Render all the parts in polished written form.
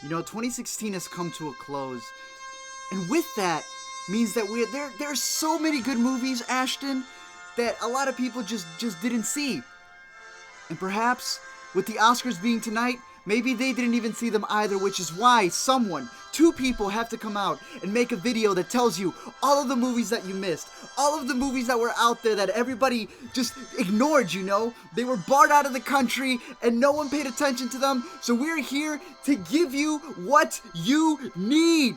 2016 has come to a close, and with that means that there's so many good movies, Ashton, that a lot of people just didn't see. And perhaps with the Oscars being tonight, maybe they didn't even see them either, which is why two people have to come out and make a video that tells you all of the movies that you missed, all of the movies that were out there that everybody just ignored, They were barred out of the country and no one paid attention to them, so we're here to give you what you need.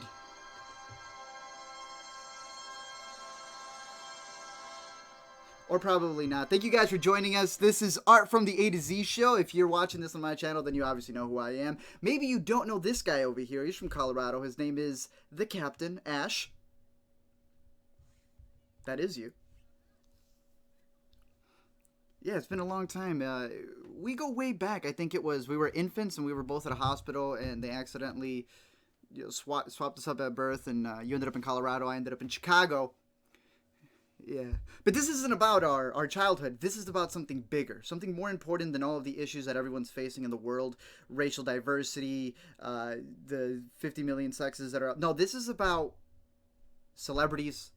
Or probably not. Thank you guys for joining us. This is Art from the A to Z show. If you're watching this on my channel, then you obviously know who I am. Maybe you don't know this guy over here. He's from Colorado. His name is the Captain, Ash. That is you. Yeah, it's been a long time. We go way back. I think we were infants and we were both at a hospital and they accidentally swapped us up at birth, and you ended up in Colorado. I ended up in Chicago. Yeah, but this isn't about our childhood. This is about something bigger, something more important than all of the issues that everyone's facing in the world. Racial diversity, the 50 million sexes that are... No, this is about celebrities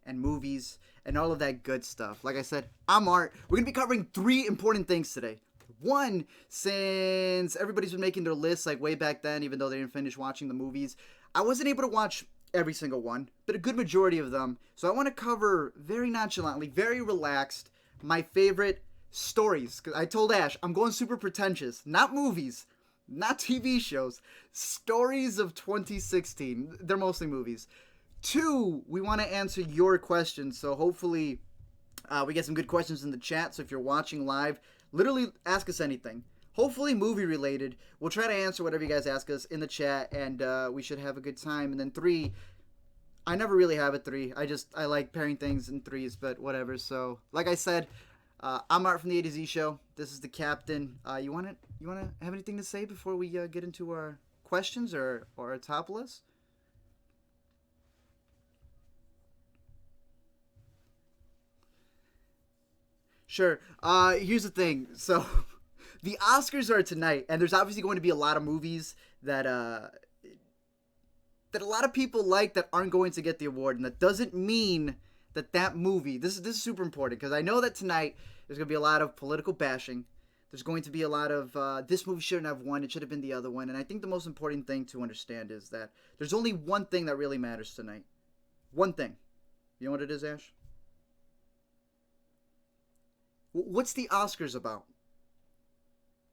and movies and all of that good stuff. Like I said, I'm Art. We're going to be covering 3 important things today. One, since everybody's been making their lists like way back then, even though they didn't finish watching the movies, I wasn't able to watch every single one, but a good majority of them. So I want to cover very nonchalantly, very relaxed, my favorite stories. Because I told Ash, I'm going super pretentious. Not movies, not TV shows. Stories of 2016. They're mostly movies. 2, we want to answer your questions. So hopefully we get some good questions in the chat. So if you're watching live, literally ask us anything. Hopefully movie related. We'll try to answer whatever you guys ask us in the chat, and we should have a good time. And then 3, I never really have a 3. I like pairing things in 3s, but whatever. So like I said, I'm Art from the A to Z show. This is the Captain. You wanna have anything to say before we get into our questions or our top list? Sure. Here's the thing. So the Oscars are tonight, and there's obviously going to be a lot of movies that that a lot of people like that aren't going to get the award, and that doesn't mean that movie. This is super important because I know that tonight there's going to be a lot of political bashing. There's going to be a lot of this movie shouldn't have won. It should have been the other one. And I think the most important thing to understand is that there's only one thing that really matters tonight. One thing. You know what it is, Ash? What's the Oscars about?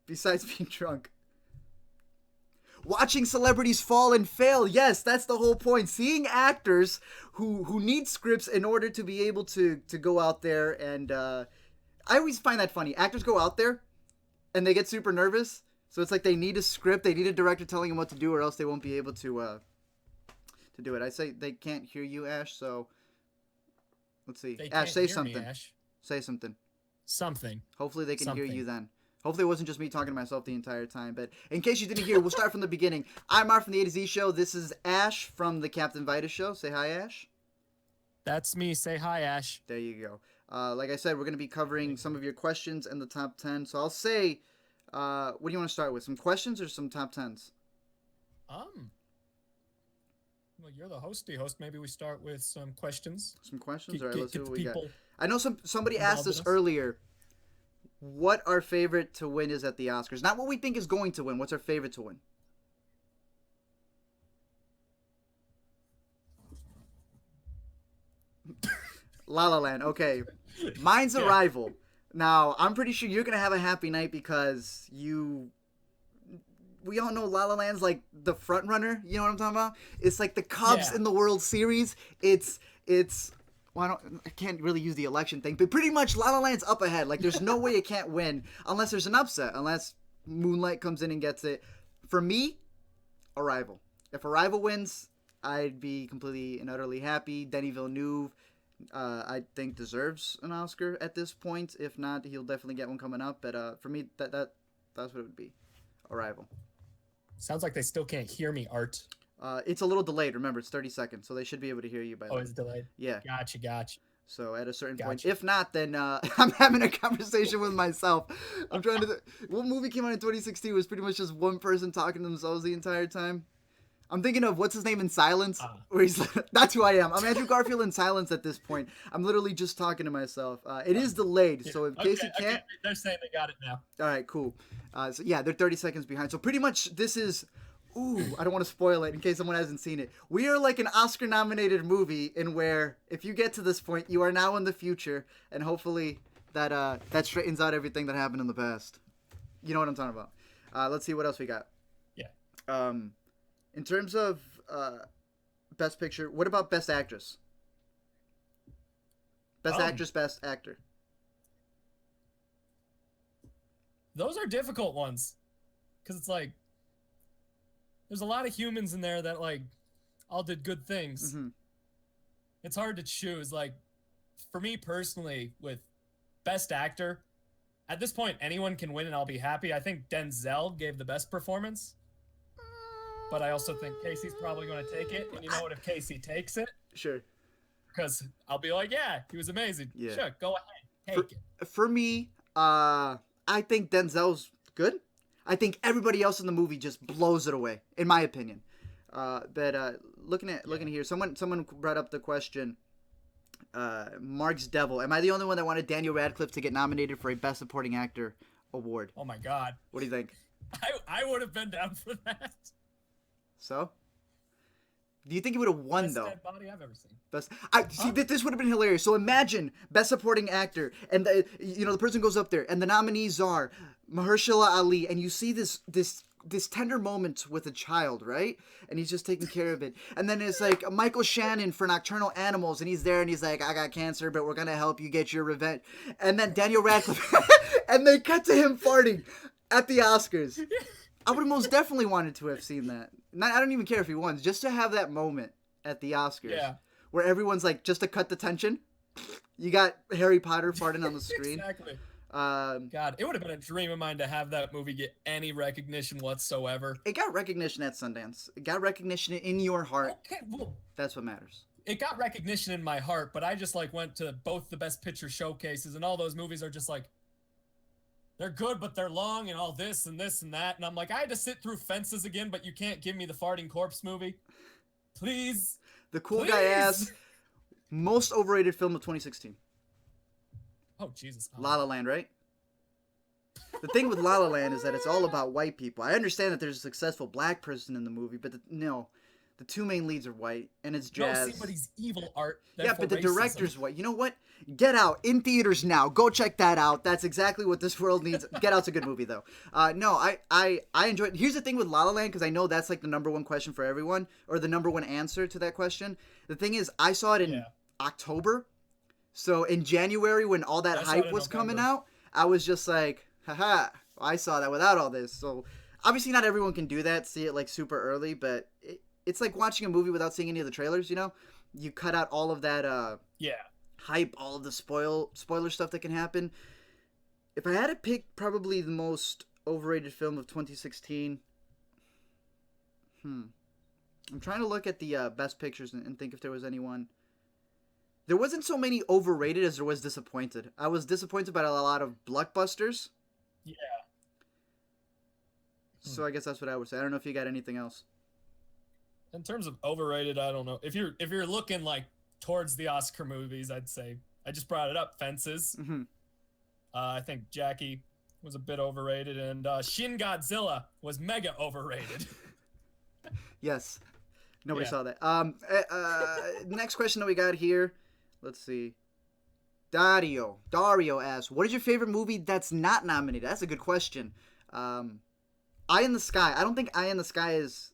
Besides being drunk. Watching celebrities fall and fail. Yes, that's the whole point. Seeing actors who need scripts in order to be able to go out there and... I always find that funny. Actors go out there and they get super nervous. So it's like they need a script. They need a director telling them what to do or else they won't be able to do it. I say they can't hear you, Ash, so... Let's see. Ash, say something. Ash. Say something. Something. Hopefully they can hear you then. Hopefully it wasn't just me talking to myself the entire time. But in case you didn't hear, we'll start from the beginning. I'm Art from the A to Z show. This is Ash from the Captain Vitus show. Say hi, Ash. That's me. Say hi, Ash. There you go. Like I said, we're going to be covering some of your questions in the top 10. So I'll say, what do you want to start with? Some questions or some top 10s? Well, you're the hosty host. Maybe we start with some questions. Some questions? All right, let's see what we got. I know somebody asked us earlier what our favorite to win is at the Oscars. Not what we think is going to win. What's our favorite to win? La La Land. Okay. Mine's Arrival. Now, I'm pretty sure you're going to have a happy night because we all know La La Land's like the front runner. You know what I'm talking about? It's like the Cubs in the World Series. It's well, I can't really use the election thing, but pretty much La La Land's up ahead. Like, there's no way it can't win unless there's an upset, unless Moonlight comes in and gets it. For me, Arrival. If Arrival wins, I'd be completely and utterly happy. Denis Villeneuve, I think, deserves an Oscar at this point. If not, he'll definitely get one coming up. But for me, that's what it would be. Arrival. Sounds like they still can't hear me, Art. It's a little delayed. Remember, it's 30 seconds, so they should be able to hear you by then. Oh, it's delayed? Yeah. Gotcha. So at a certain point, Gotcha. if not, then I'm having a conversation with myself. I'm trying to. What movie came out in 2016 was pretty much just one person talking to themselves the entire time. I'm thinking of what's his name in Silence, where he's that's who I am. I'm Andrew Garfield in Silence at this point. I'm literally just talking to myself. It is delayed, Yeah. so in Okay, case you okay. can't, They're saying they got it now. all right, cool. So yeah, they're 30 seconds behind. So pretty much this is. Ooh, I don't want to spoil it in case someone hasn't seen it. We are like an Oscar-nominated movie in where if you get to this point, you are now in the future, and hopefully that straightens out everything that happened in the past. You know what I'm talking about. Let's see what else we got. Yeah. In terms of Best Picture, what about Best Actress? Best Actress, Best Actor. Those are difficult ones, because it's like there's a lot of humans in there that like all did good things. Mm-hmm. It's hard to choose. Like for me personally, with Best Actor, at this point anyone can win and I'll be happy. I think Denzel gave the best performance, but I also think Casey's probably going to take it. And you know what? If Casey takes it, Sure. because I'll be like, yeah, he was amazing. Yeah. Sure, go ahead, take it. For me, I think Denzel's good. I think everybody else in the movie just blows it away, in my opinion. But looking here, someone brought up the question. Mark's Devil. Am I the only one that wanted Daniel Radcliffe to get nominated for a Best Supporting Actor award? Oh my God. What do you think? I would have been down for that. So? Do you think he would have won Best though? dead body I've ever seen. This would have been hilarious. So imagine Best Supporting Actor, and the person goes up there, and the nominees are Mahershala Ali, and you see this tender moment with a child, right? And he's just taking care of it. And then it's like Michael Shannon for Nocturnal Animals, and he's there, and he's like, I got cancer, but we're gonna help you get your revenge. And then Daniel Radcliffe, and they cut to him farting at the Oscars. I would have most definitely wanted to have seen that. I don't even care if he won, just to have that moment at the Oscars. Yeah. Where everyone's like, just to cut the tension, you got Harry Potter farting on the screen. Exactly. God, it would have been a dream of mine to have that movie get any recognition whatsoever. It got recognition at Sundance. It got recognition in your heart. Okay, well, that's what matters. It got recognition in my heart, but I just like went to both the Best Picture showcases, and all those movies are just like, they're good, but they're long, and all this and this and that. And I'm like, I had to sit through Fences again, but you can't give me the farting corpse movie. Please. The cool guy asked, most overrated film of 2016. Oh, Jesus. La La Land, right? The thing with La La Land is that it's all about white people. I understand that there's a successful black person in the movie, but the two main leads are white, and it's jazz. No, see, but he's evil, Art. Yeah, but the director's white. You know what? Get Out, in theaters now. Go check that out. That's exactly what this world needs. Get Out's a good movie, though. No, I enjoyed it. Here's the thing with La La Land, because I know that's like the number one question for everyone, or the number one answer to that question. The thing is, I saw it in October. So in January, when all that hype was coming out, I was just like, haha, I saw that without all this. So obviously not everyone can do that, see it like super early, but it's like watching a movie without seeing any of the trailers, you know? You cut out all of that hype, all of the spoiler stuff that can happen. If I had to pick probably the most overrated film of 2016, I'm trying to look at the best pictures and think if there was anyone. There wasn't so many overrated as there was disappointed. I was disappointed by a lot of blockbusters. Yeah. So I guess that's what I would say. I don't know if you got anything else. In terms of overrated, I don't know. If you're looking like towards the Oscar movies, I'd say I just brought it up. Fences. Mm-hmm. I think Jackie was a bit overrated, and Shin Godzilla was mega overrated. Yes. Nobody saw that. Next question that we got here. Let's see. Dario asks, what is your favorite movie that's not nominated? That's a good question. Eye in the Sky. I don't think Eye in the Sky is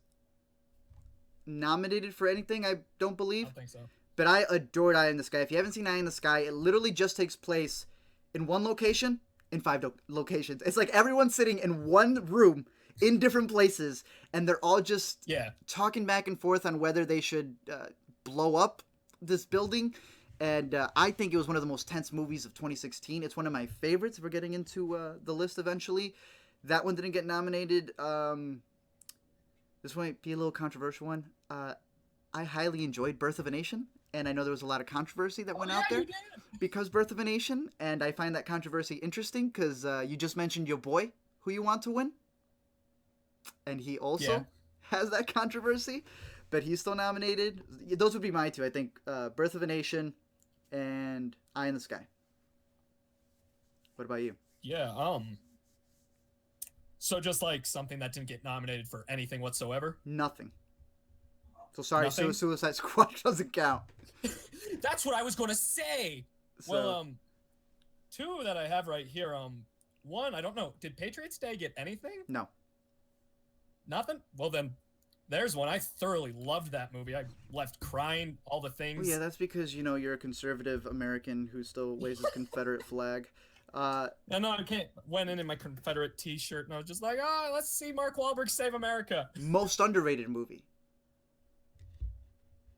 nominated for anything, I don't believe. I don't think so. But I adored Eye in the Sky. If you haven't seen Eye in the Sky, it literally just takes place in one location, in 5 locations. It's like everyone's sitting in one room in different places, and they're all just talking back and forth on whether they should blow up this building. And I think it was one of the most tense movies of 2016. It's one of my favorites. If we're getting into the list eventually. That one didn't get nominated. This might be a little controversial one. I highly enjoyed Birth of a Nation. and I know there was a lot of controversy that went yeah, out there you did. because Birth of a Nation, and I find that controversy interesting because you just mentioned your boy who you want to win, and he also has that controversy, but he's still nominated. Those would be my two, I think. Birth of a Nation and Eye in the Sky. What about you? Yeah. So just like something that didn't get nominated for anything whatsoever. Nothing. So sorry, Nothing? Suicide Squad doesn't count. That's what I was gonna say. So, Well, two that I have right here. One, I don't know. Did Patriots Day get anything? no. Nothing? Well then, there's one. I thoroughly loved that movie. I left crying, all the things. Well, yeah, that's because, you're a conservative American who still waves his Confederate flag. No, I can't. Went in my Confederate T-shirt, and I was just like, "Oh, let's see Mark Wahlberg save America." Most underrated movie.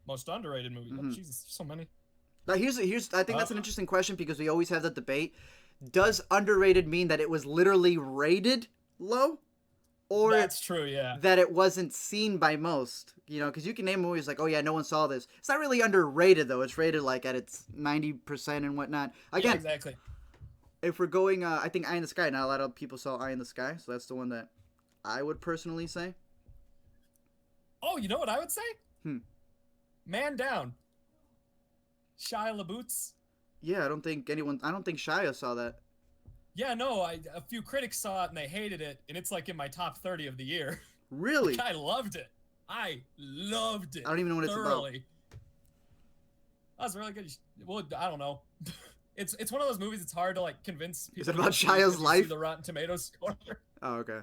Most underrated movie. Mhm. Oh, Jesus, so many. Now, here's. I think that's an interesting question because we always have that debate. Does underrated mean that it was literally rated low, or That's true. Yeah. that it wasn't seen by most? Because you can name movies like, oh yeah, no one saw this. It's not really underrated though. It's rated like at its 90% and whatnot. Again, Yeah, exactly. if we're going, I think Eye in the Sky. Not a lot of people saw Eye in the Sky, so that's the one that I would personally say. Oh, you know what I would say? Hmm. Man Down. Shia LaBeouf's. Yeah, I don't think Shia saw that. Yeah, no, a few critics saw it and they hated it, and it's like in my top 30 of the year. Really? I loved it. I loved it. I don't even know what it's about. thoroughly. That was really good. Well, I don't know. It's one of those movies. It's hard to like convince people. Is it about to see Shia's because you life? see the Rotten Tomatoes score. Oh, okay.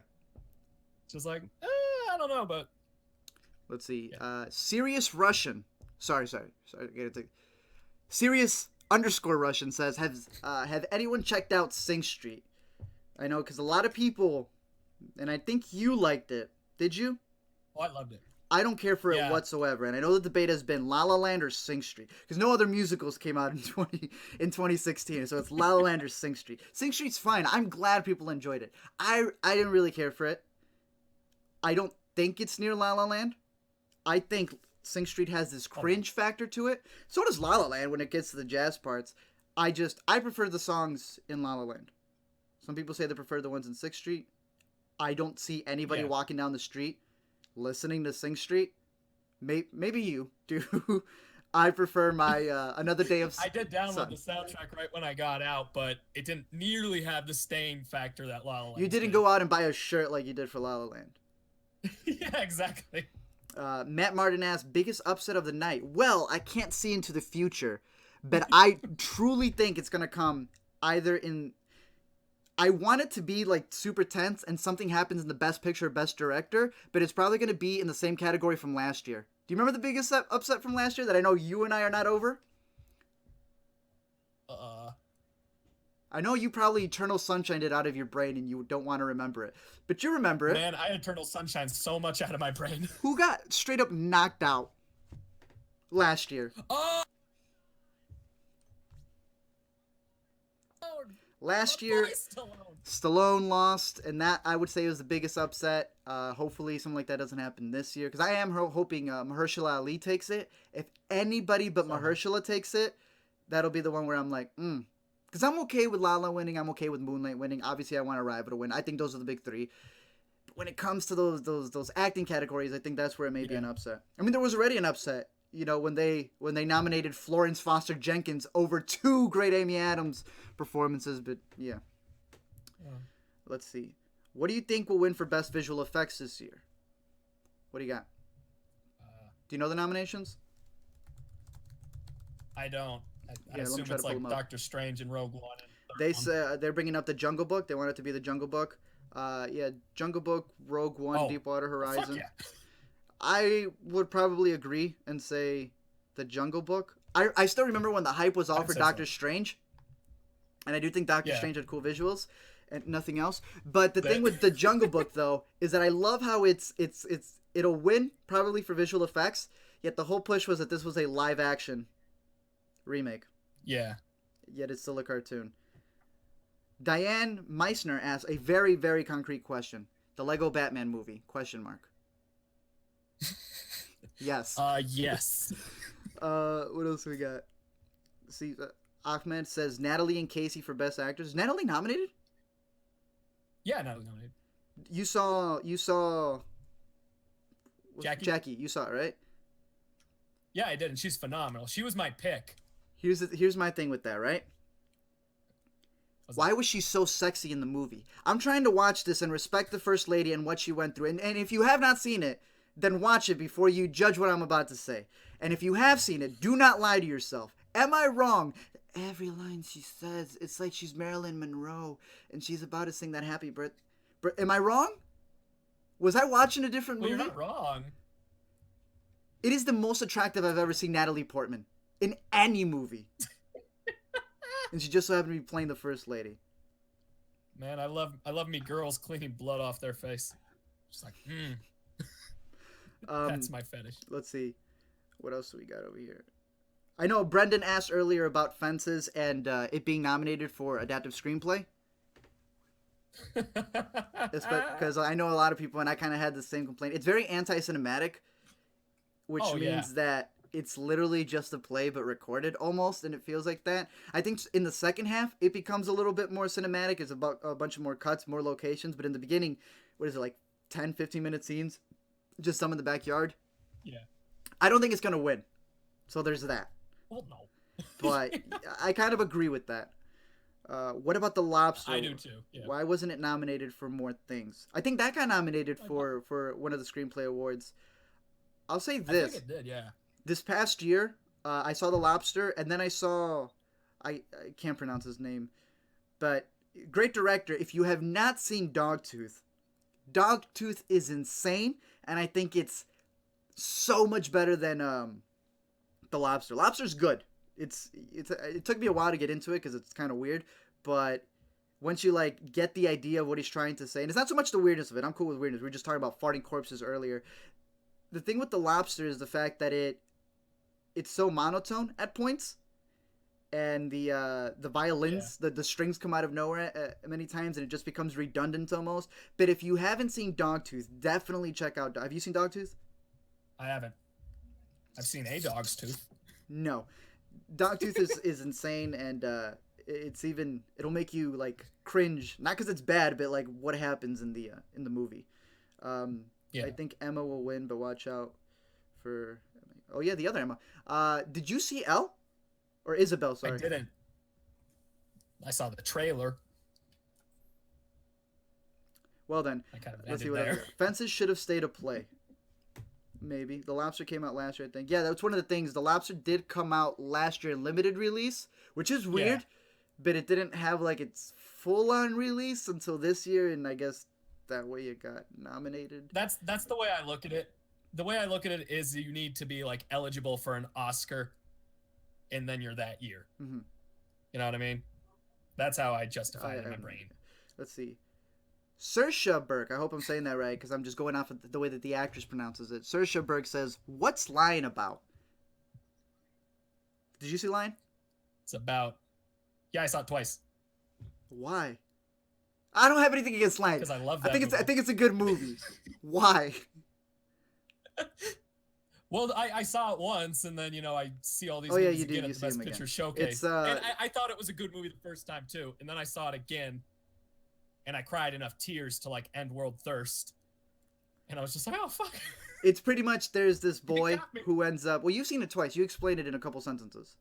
Just like, I don't know, but Let's see. Yeah. Serious Russian. Sorry. Serious _ Russian says, have anyone checked out Sing Street? I know, because a lot of people, and I think you liked it. Did you? oh, I loved it. I don't care for it Yeah. whatsoever, and I know the debate has been La La Land or Sing Street, because no other musicals came out in 2016, so it's La La Land or Sing Street. Sing Street's fine. I'm glad people enjoyed it. I didn't really care for it. I don't think it's near La La Land. I think Sing Street has this cringe factor to it. So does La La Land when it gets to the jazz parts. I prefer the songs in La La Land. Some people say they prefer the ones in Sixth Street. I don't see anybody walking down the street listening to Sing Street. Maybe you do. I prefer my Another Day of I did download Sun. the soundtrack right when I got out, but it didn't nearly have the staying factor that La La Land You didn't did. go out and buy a shirt like you did for La La Land. Yeah, exactly. Matt Martin asks, biggest upset of the night. Well, I can't see into the future, but I truly think it's going to come either in... I want it to be like super tense and something happens in the best picture or best director, but it's probably going to be in the same category from last year. Do you remember the biggest upset from last year that I know you and I are not over? I know you probably Eternal Sunshine it out of your brain and you don't want to remember it. But you remember it. Man, I had Eternal Sunshine so much out of my brain. Who got straight up knocked out last year? Oh! Last year, Stallone lost, and that I would say was the biggest upset. Hopefully something like that doesn't happen this year, because I am hoping Mahershala Ali takes it. If anybody but Mahershala takes it, that'll be the one where I'm like, Because I'm okay with La La winning, I'm okay with Moonlight winning. Obviously, I want Arrival to win. I think those are the big three. But when it comes to those acting categories, I think that's where it may be an upset. I mean, there was already an upset, when they nominated Florence Foster Jenkins over two great Amy Adams performances. But yeah. Let's see. What do you think will win for best visual effects this year? What do you got? Do you know the nominations? I don't. I Yeah, let me assume try it's to pull like them up. Doctor Strange and Rogue One. And They say they're bringing up the Jungle Book. They want it to be the Jungle Book. Jungle Book, Rogue One, Deepwater Horizon. Fuck yeah. I would probably agree and say the Jungle Book. I still remember when the hype was all for Doctor Strange. And I do think Doctor Strange had cool visuals and nothing else. But the thing with the Jungle Book, though, is that I love how it'll win probably for visual effects, yet the whole push was that this was a live action remake. Yeah. Yet it's still a cartoon. Diane Meissner asks a very, very concrete question. The Lego Batman movie? Question mark. Yes. Yes. What else we got? See, Ahmed says Natalie and Casey for best actors. Is Natalie nominated? Yeah, no, no. You saw Jackie? Jackie. You saw it, right? Yeah, I did, and she's phenomenal. She was my pick. Here's my thing with that, right? Why was she so sexy in the movie? I'm trying to watch this and respect the First Lady and what she went through. And if you have not seen it, then watch it before you judge what I'm about to say. And if you have seen it, do not lie to yourself. Am I wrong? Every line she says, it's like she's Marilyn Monroe and she's about to sing that happy birthday. Am I wrong? Was I watching a different movie? You're not wrong. It is the most attractive I've ever seen Natalie Portman in any movie. And she just so happened to be playing the First Lady. Man, I love me girls cleaning blood off their face. Just like, That's my fetish. Let's see. What else do we got over here? I know Brendan asked earlier about Fences and it being nominated for adaptive screenplay. Because I know a lot of people, and I kind of had the same complaint. It's very anti-cinematic, which means that it's literally just a play but recorded almost, and it feels like that. I think in the second half, it becomes a little bit more cinematic. It's about a bunch of more cuts, more locations. But in the beginning, what is it, like 10, 15-minute scenes? Just some in the backyard? Yeah. I don't think it's going to win. So there's that. Well, no. But I kind of agree with that. What about The Lobster? I do too. Yeah. Why wasn't it nominated for more things? I think that got nominated for one of the screenplay awards. I'll say this. I think it did, yeah. This past year, I saw The Lobster, and then I saw... I can't pronounce his name. But great director. If you have not seen Dogtooth, Dogtooth is insane, and I think it's so much better than The Lobster. Lobster's good. It took me a while to get into it because it's kind of weird, but once you like get the idea of what he's trying to say, and it's not so much the weirdness of it. I'm cool with weirdness. We were just talking about farting corpses earlier. The thing with The Lobster is the fact that it's so monotone at points, and the violins, the strings come out of nowhere many times, and it just becomes redundant almost. But if you haven't seen Dogtooth, definitely check out. Have you seen Dogtooth? I haven't. I've seen A Dog's Tooth. No. Dogtooth is insane, and it'll make you like cringe, not because it's bad, but like what happens in the movie. I think Emma will win, but watch out for the other Emma. Did you see Elle or Isabel? Sorry, I didn't. I saw the trailer. Well then, let's see what else. Fences should have stayed a play. Maybe. The Lobster came out last year, I think. Yeah, that's one of the things. The Lobster did come out last year in limited release, which is weird, but it didn't have like its full-on release until this year, and I guess that way it got nominated. That's the way I look at it. The way I look at it is you need to be like eligible for an Oscar, and then you're that year. Mm-hmm. You know what I mean? That's how I justify it in my brain. Let's see. Saoirse Burke, I hope I'm saying that right, because I'm just going off of the way that the actress pronounces it. Saoirse Burke says, "What's Lion about?" Did you see Lion? It's about... Yeah, I saw it twice. Why? I don't have anything against Lion. Because I love that I think it's a good movie. Why? Well, I saw it once, and then, I see all these movies movies again at the Best Picture Showcase. And I thought it was a good movie the first time, too. And then I saw it again, and I cried enough tears to, like, end world thirst. And I was just like, oh, fuck. It's pretty much there's this boy who ends up... Well, you've seen it twice. You explained it in a couple sentences.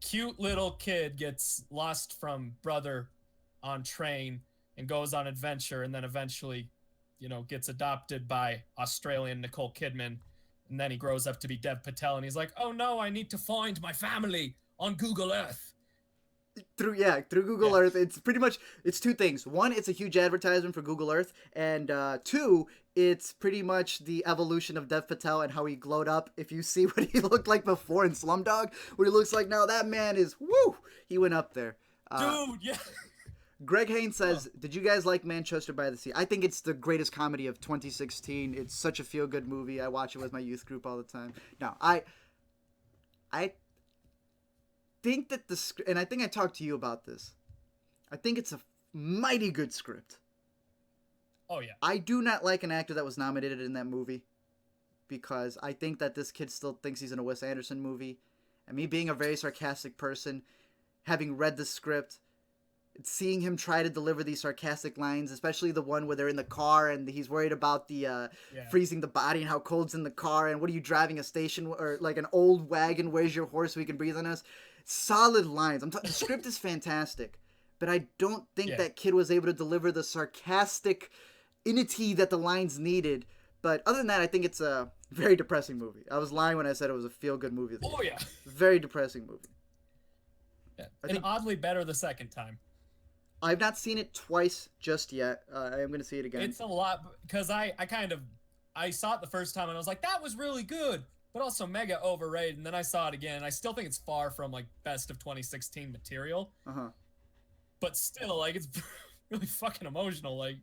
Cute little kid gets lost from brother on train and goes on adventure, and then eventually... gets adopted by Australian Nicole Kidman, and then he grows up to be Dev Patel, and he's like, oh no, I need to find my family on Google Earth. Through Google Earth, it's two things. One, it's a huge advertisement for Google Earth, and two, it's pretty much the evolution of Dev Patel and how he glowed up. If you see what he looked like before in Slumdog, what he looks like now, that man is, he went up there. Dude, yeah. Greg Haynes says, did you guys like Manchester by the Sea? I think it's the greatest comedy of 2016. It's such a feel-good movie. I watch it with my youth group all the time. No, I think that and I think I talked to you about this. I think it's a mighty good script. Oh, yeah. I do not like an actor that was nominated in that movie. because I think that this kid still thinks he's in a Wes Anderson movie. And me being a very sarcastic person, having read the script, seeing him try to deliver these sarcastic lines, especially the one where they're in the car and he's worried about the freezing the body and how cold's in the car and what are you driving, a station or like an old wagon, where's your horse so we can breathe on us. Solid lines. The script is fantastic, but I don't think that kid was able to deliver the sarcastic inity that the lines needed. But other than that, I think it's a very depressing movie. I was lying when I said it was a feel-good movie. Oh yeah, very depressing movie. Yeah, and oddly better the second time. I've not seen it twice just yet. I am going to see it again. It's a lot because I saw it the first time and I was like, that was really good, but also mega overrated. And then I saw it again and I still think it's far from like best of 2016 material. But still, like, it's really fucking emotional. Like,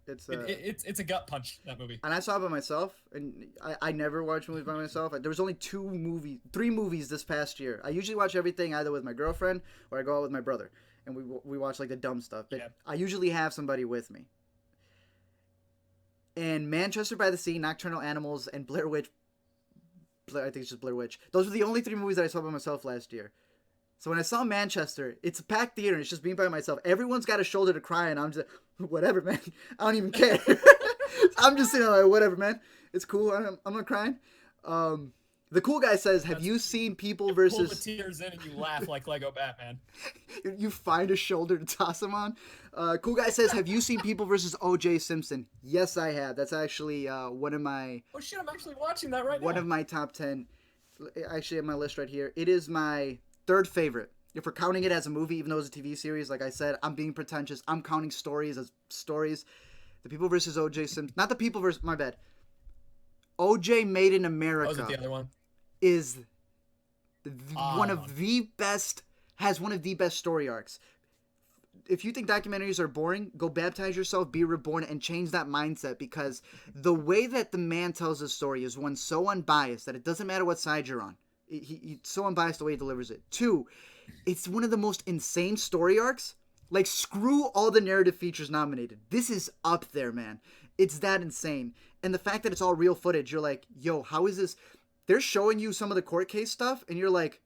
it's a gut punch, that movie. And I saw it by myself, and I never watch movies by myself. There was only 3 movies this past year. I usually watch everything either with my girlfriend or I go out with my brother. And we watch like the dumb stuff. But I usually have somebody with me. And Manchester by the Sea, Nocturnal Animals, and Blair Witch. I think it's just Blair Witch. Those were the only 3 movies that I saw by myself last year. So when I saw Manchester, it's a packed theater and it's just me by myself. Everyone's got a shoulder to cry and I'm just whatever, man. I don't even care. I'm just sitting there like, whatever, man. It's cool. I'm not crying. The cool guy says, have you seen People versus... Pull the tears in and you laugh like Lego Batman. You find a shoulder to toss him on. Cool guy says, have you seen People versus O.J. Simpson? Yes, I have. That's actually one of my... Oh shit, I'm actually watching that right now. One of my top 10. Actually, I have my list right here. It is my 3rd favorite. If we're counting it as a movie, even though it's a TV series, like I said, I'm being pretentious. I'm counting stories as stories. The People versus O.J. Simpson... Not the People versus... My bad. O.J. Made in America. Oh, is it the other one? Is one of the best, has one of the best story arcs. If you think documentaries are boring, go baptize yourself, be reborn, and change that mindset, because the way that the man tells his story is one so unbiased that it doesn't matter what side you're on. He's so unbiased the way he delivers it. 2, it's one of the most insane story arcs. Like, screw all the narrative features nominated. This is up there, man. It's that insane. And the fact that it's all real footage, you're like, yo, how is this... They're showing you some of the court case stuff, and you're like,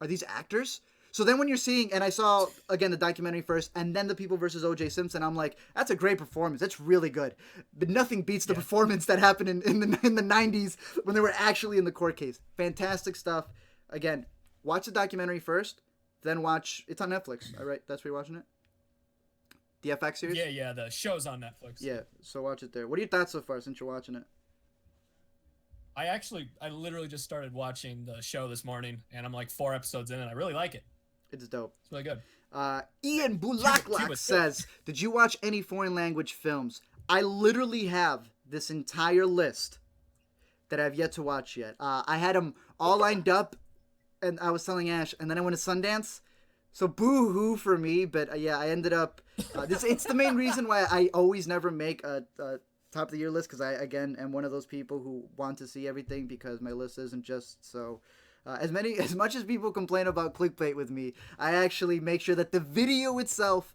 are these actors? So then when you're seeing, and I saw, again, the documentary first, and then the People versus O.J. Simpson, I'm like, that's a great performance. That's really good. But nothing beats the performance that happened in the 90s when they were actually in the court case. Fantastic stuff. Again, watch the documentary first, then watch, it's on Netflix. All right, that's where you're watching it? The FX series? Yeah, the show's on Netflix. Yeah, so watch it there. What are your thoughts so far since you're watching it? I literally just started watching the show this morning, and I'm like 4 episodes in, and I really like it. It's dope. It's really good. Ian Bulaklak says, did you watch any foreign language films? I literally have this entire list that I've yet to watch yet. I had them all lined up, and I was telling Ash, and then I went to Sundance. So boo-hoo for me, but yeah, I ended up... it's the main reason why I always never make a top of the year list, because I, again, am one of those people who want to see everything, because my list isn't just so... as much as people complain about clickbait with me, I actually make sure that the video itself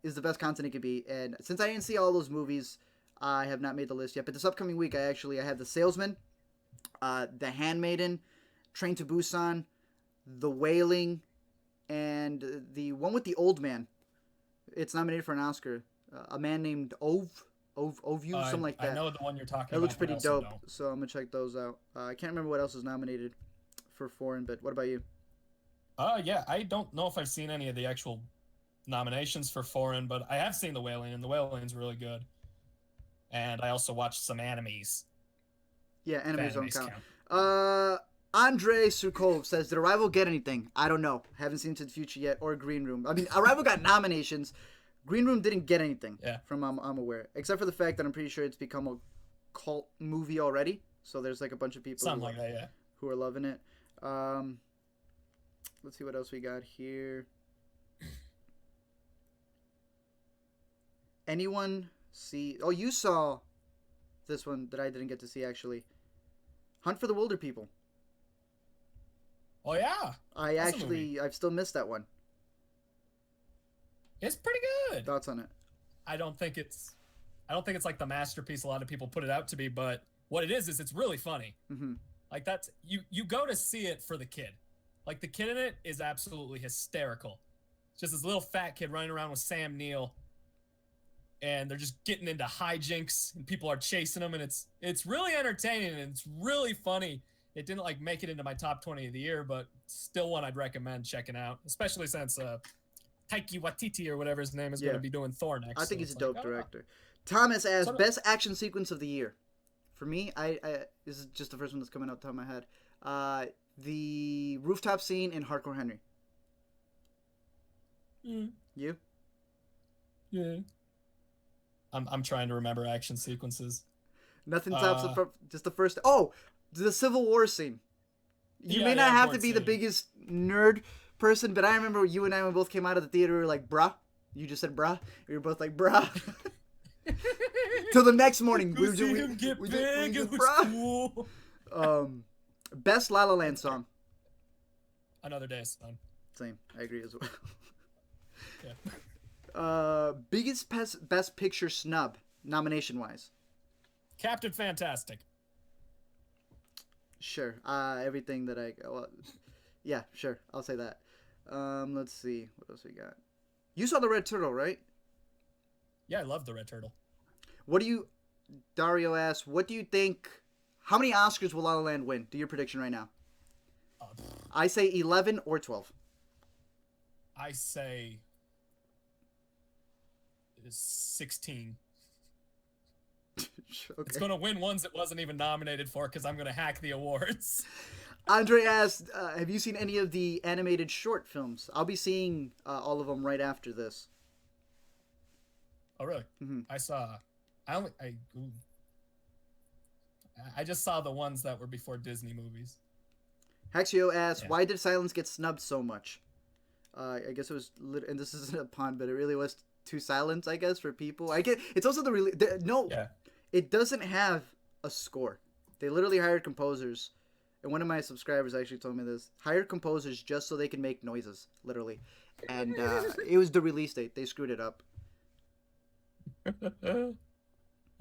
is the best content it could be. And since I didn't see all those movies, I have not made the list yet. But this upcoming week, I have The Salesman, The Handmaiden, Train to Busan, The Wailing, and the one with the old man. It's nominated for an Oscar. A Man Named Ovu, something like that. I know the one you're talking about. It looks pretty dope, so I'm going to check those out. I can't remember what else is nominated for foreign, but what about you? Yeah, I don't know if I've seen any of the actual nominations for foreign, but I have seen The Wailing, and The Wailing's really good. And I also watched some animes. Yeah, animes don't count. Andre Sukov says, did Arrival get anything? I don't know. Haven't seen To the Future yet, or Green Room. I mean, Arrival got nominations. Green Room didn't get anything, from I'm aware. Except for the fact that I'm pretty sure it's become a cult movie already. So there's like a bunch of people who are loving it. Let's see what else we got here. Anyone see... Oh, you saw this one that I didn't get to see, actually. Hunt for the Wilder People. Oh, yeah. I've still missed that one. It's pretty good. Thoughts on it? I don't think it's I don't think it's like the masterpiece a lot of people put it out to be, but what it is it's really funny. Mm-hmm. Like that's you go to see it for the kid. Like the kid in it is absolutely hysterical. It's just this little fat kid running around with Sam Neill, and they're just getting into hijinks, and people are chasing them, and it's really entertaining and it's really funny. It didn't like make it into my top 20 of the year, but still one I'd recommend checking out, especially since Taiki Waititi or whatever his name is going to be doing Thor next. I think so he's a dope like, director. Thomas asked, best action sequence of the year. For me, I this is just the first one that's coming out the top of my head. The rooftop scene in Hardcore Henry. You? Yeah. I'm trying to remember action sequences. Nothing tops just the first. Oh, the Civil War scene. You may not have to be the biggest nerd person, but I remember you and I, when we both came out of the theater, we were like, bruh. You just said bruh. We were both like, bruh. Till the next morning. We see him get big. It was cool. Best La La Land song. Another Day, Son. Same. I agree as well. Yeah. Biggest best picture snub, nomination-wise. Captain Fantastic. Sure. Everything that yeah, sure. I'll say that. Let's see. What else we got? You saw the Red Turtle, right? Yeah, I love the Red Turtle. Dario asks, what do you think, how many Oscars will La La Land win? Do your prediction right now. I say 11 or 12. I say 16. Okay. It's going to win ones it wasn't even nominated for because I'm going to hack the awards. Andre asked, have you seen any of the animated short films? I'll be seeing all of them right after this. Oh, really? Mm-hmm. I just saw the ones that were before Disney movies. Hexio asks, why did Silence get snubbed so much? I guess it was, and this isn't a pun, but it really was too silent, I guess, for people. It's also it doesn't have a score. They literally hired composers, and one of my subscribers actually told me this, hired composers just so they can make noises, literally. And it was the release date. They screwed it up.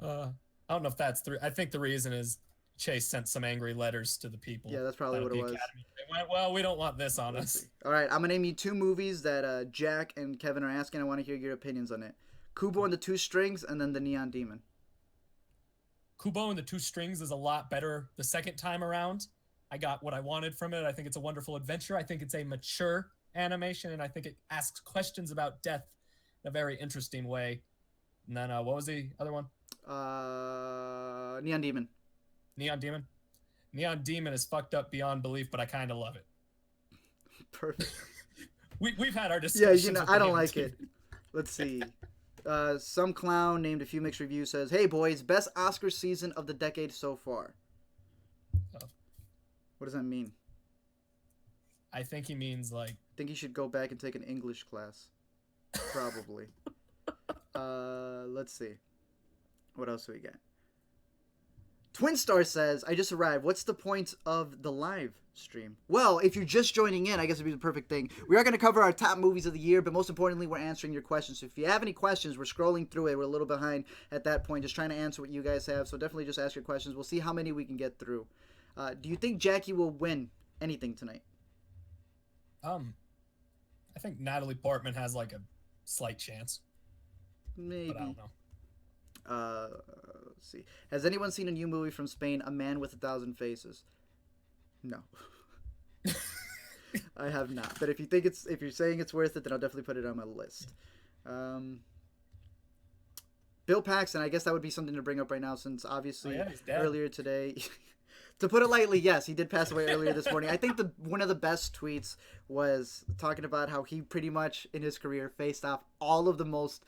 I don't know if that's I think the reason is Chase sent some angry letters to the people. Yeah, that's probably what it was. Academy. They went, well, we don't want this on us. All right, I'm going to name you two movies that Jack and Kevin are asking. I want to hear your opinions on it. Kubo and the Two Strings, and then The Neon Demon. Kubo and the Two Strings is a lot better the second time around. I got what I wanted from it. I think it's a wonderful adventure. I think it's a mature animation, and I think it asks questions about death in a very interesting way. And then what was the other one? Neon Demon. Neon Demon? Neon Demon is fucked up beyond belief, but I kind of love it. Perfect. We've had our discussions. Yeah, I don't like it. Let's see. Some clown named a few mixed reviews says, "Hey boys, best Oscar season of the decade so far." Oh. What does that mean? I think he means like. I think he should go back and take an English class. Probably. Let's see. What else do we got? Twin Star says, I just arrived. What's the point of the live stream? Well, if you're just joining in, I guess it'd be the perfect thing. We are going to cover our top movies of the year, but most importantly, we're answering your questions. So if you have any questions, we're scrolling through it. We're a little behind at that point, just trying to answer what you guys have. So definitely just ask your questions. We'll see how many we can get through. Do you think Jackie will win anything tonight? I think Natalie Portman has like a slight chance. Maybe. But I don't know. Let's see. Has anyone seen a new movie from Spain, A Man with a Thousand Faces? No. I have not. But if you're saying it's worth it, then I'll definitely put it on my list. Bill Paxton, I guess that would be something to bring up right now, since obviously earlier today, to put it lightly, yes, he did pass away earlier this morning. I think one of the best tweets was talking about how he pretty much in his career faced off all of the most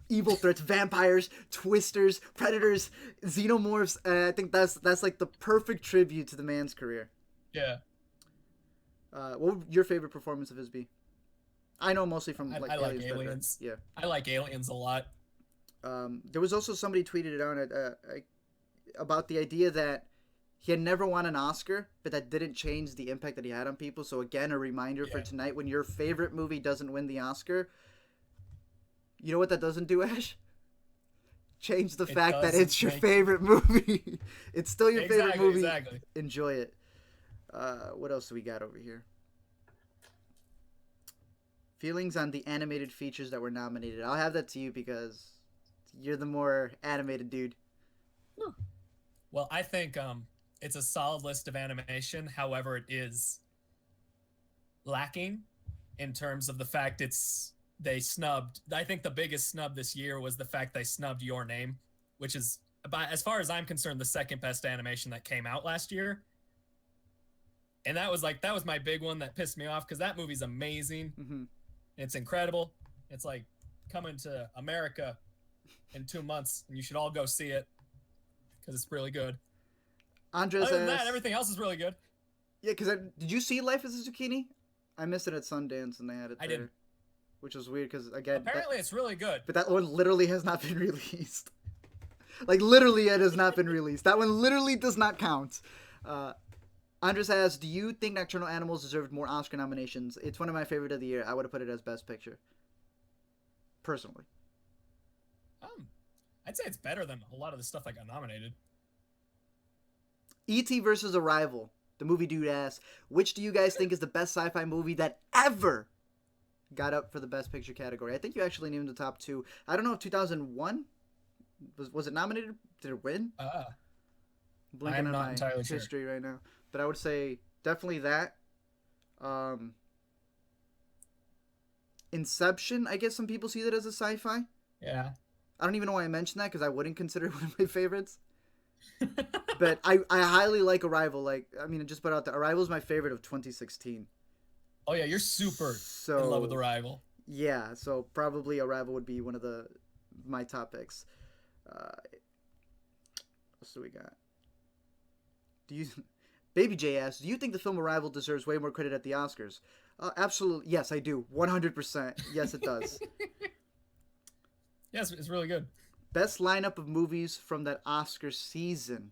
evil threats: vampires, twisters, predators, xenomorphs. And I think that's like the perfect tribute to the man's career. Yeah. What would your favorite performance of his be? I know mostly from I like Aliens. Yeah. I like Aliens a lot. There was also somebody tweeted it out about the idea that he had never won an Oscar, but that didn't change the impact that he had on people. So again, a reminder for tonight: when your favorite movie doesn't win the Oscar, you know what that doesn't do, Ash? change the It fact that doesn't it's your make- favorite movie. It's still your favorite Exactly, movie. exactly. Enjoy it. What else do we got over here? Feelings on the animated features that were nominated. I'll have that to you because you're the more animated dude. Well, I think it's a solid list of animation. However, it is lacking in terms of the fact they snubbed. I think the biggest snub this year was the fact they snubbed Your Name, which is, as far as I'm concerned, the second best animation that came out last year. And that was my big one that pissed me off because that movie's amazing. Mm-hmm. It's incredible. It's like coming to America in 2 months, and you should all go see it because it's really good. Andres Other than asks, that, everything else is really good. yeah, because did you see Life as a Zucchini? I missed it at Sundance and they had it there. I didn't. Which was weird because, again, Apparently, it's really good. but that one literally has not been released. Like, literally, it has not been released. That one literally does not count. Andres asks, do you think Nocturnal Animals deserved more Oscar nominations? It's one of my favorite of the year. I would have put it as Best Picture. Personally. I'd say it's better than a lot of the stuff that got nominated. E.T. versus Arrival. The movie dude asks, which do you guys think is the best sci-fi movie that ever got up for the Best Picture category? I think you actually named the top two. I don't know if 2001 was it nominated? Did it win? Blinking I'm on not my entirely sure. history right now, but I would say definitely that. Inception. I guess some people see that as a sci-fi. Yeah. I don't even know why I mentioned that because I wouldn't consider it one of my favorites. But I highly like Arrival. Like, I mean, I just put out that Arrival is my favorite of 2016. Oh yeah, you're super in love with Arrival. Yeah, so probably Arrival would be one of my top picks. What else do we got? Baby J asks, do you think the film Arrival deserves way more credit at the Oscars? Absolutely, yes, I do. 100%. Yes, it does. Yes, it's really good. Best lineup of movies from that Oscar season.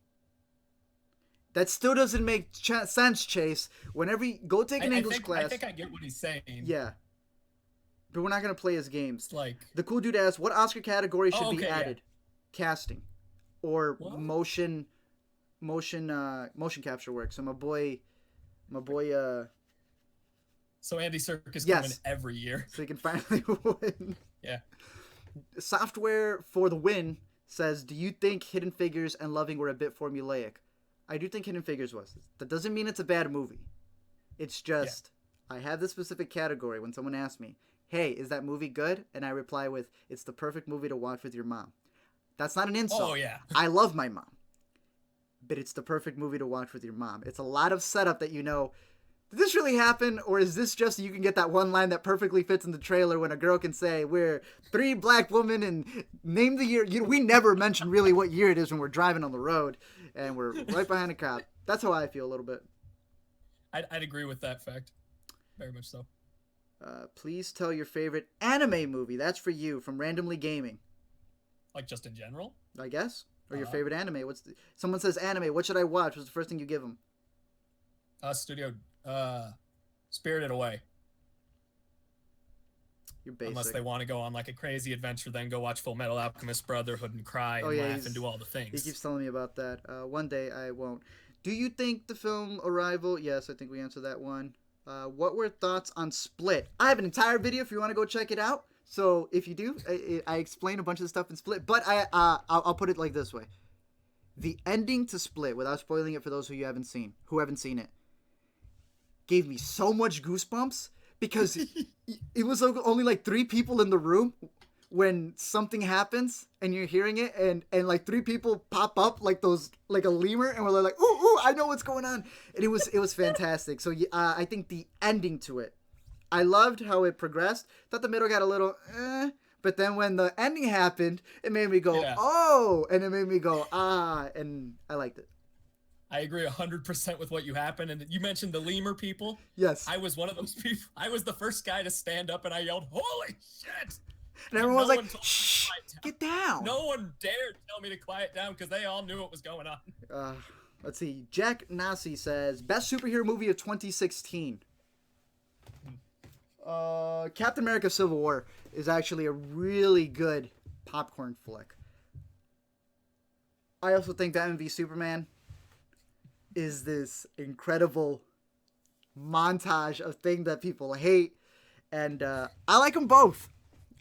That still doesn't make sense, Chase. Whenever you go take an English class. I think I get what he's saying. Yeah. But we're not going to play his games. It's like the cool dude asks, what Oscar category should be added? Yeah. Casting. Or what? motion capture work. So my boy So Andy Serkis yes. coming every year. So he can finally win. Yeah. Software for the Win says, do you think Hidden Figures and Loving were a bit formulaic? I do think Hidden Figures was. That doesn't mean it's a bad movie. It's just, I have this specific category when someone asks me, hey, is that movie good? And I reply with, it's the perfect movie to watch with your mom. That's not an insult. Oh, yeah. I love my mom. But it's the perfect movie to watch with your mom. It's a lot of setup that you know, did this really happen? Or is this just you can get that one line that perfectly fits in the trailer when a girl can say, we're 3 black women and name the year. We never mention really what year it is when we're driving on the road and we're right behind a cop. That's how I feel a little bit. I'd agree with that fact. Very much so. Please tell your favorite anime movie. That's for you from Randomly Gaming. Like just in general? I guess. Or your favorite anime. Someone says anime. What should I watch? What's the first thing you give them? Spirited Away. You're basic. Unless they want to go on like a crazy adventure, then go watch Full Metal Alchemist Brotherhood and cry and laugh and do all the things. He keeps telling me about that. One day I won't. Do you think the film Arrival? Yes, I think we answered that one. What were thoughts on Split? I have an entire video if you want to go check it out. So if you do, I explain a bunch of stuff in Split. But I'll put it like this way: the ending to Split, without spoiling it for those who haven't seen it, gave me so much goosebumps because it was only like 3 people in the room when something happens and you're hearing it and like 3 people pop up like a lemur and we're like, ooh, I know what's going on. And it was fantastic. So I think the ending to it, I loved how it progressed. Thought the middle got a little but then when the ending happened, it made me go, oh, and it made me go, and I liked it. I agree 100% with what you happened. And you mentioned the lemur people. Yes. I was one of those people. I was the first guy to stand up and I yelled, holy shit. And everyone was like, shh, get down. No one dared tell me to quiet down because they all knew what was going on. Let's see. Jack Nasi says, best superhero movie of 2016. Captain America Civil War is actually a really good popcorn flick. I also think Batman v Superman is this incredible montage of things that people hate, and I like them both.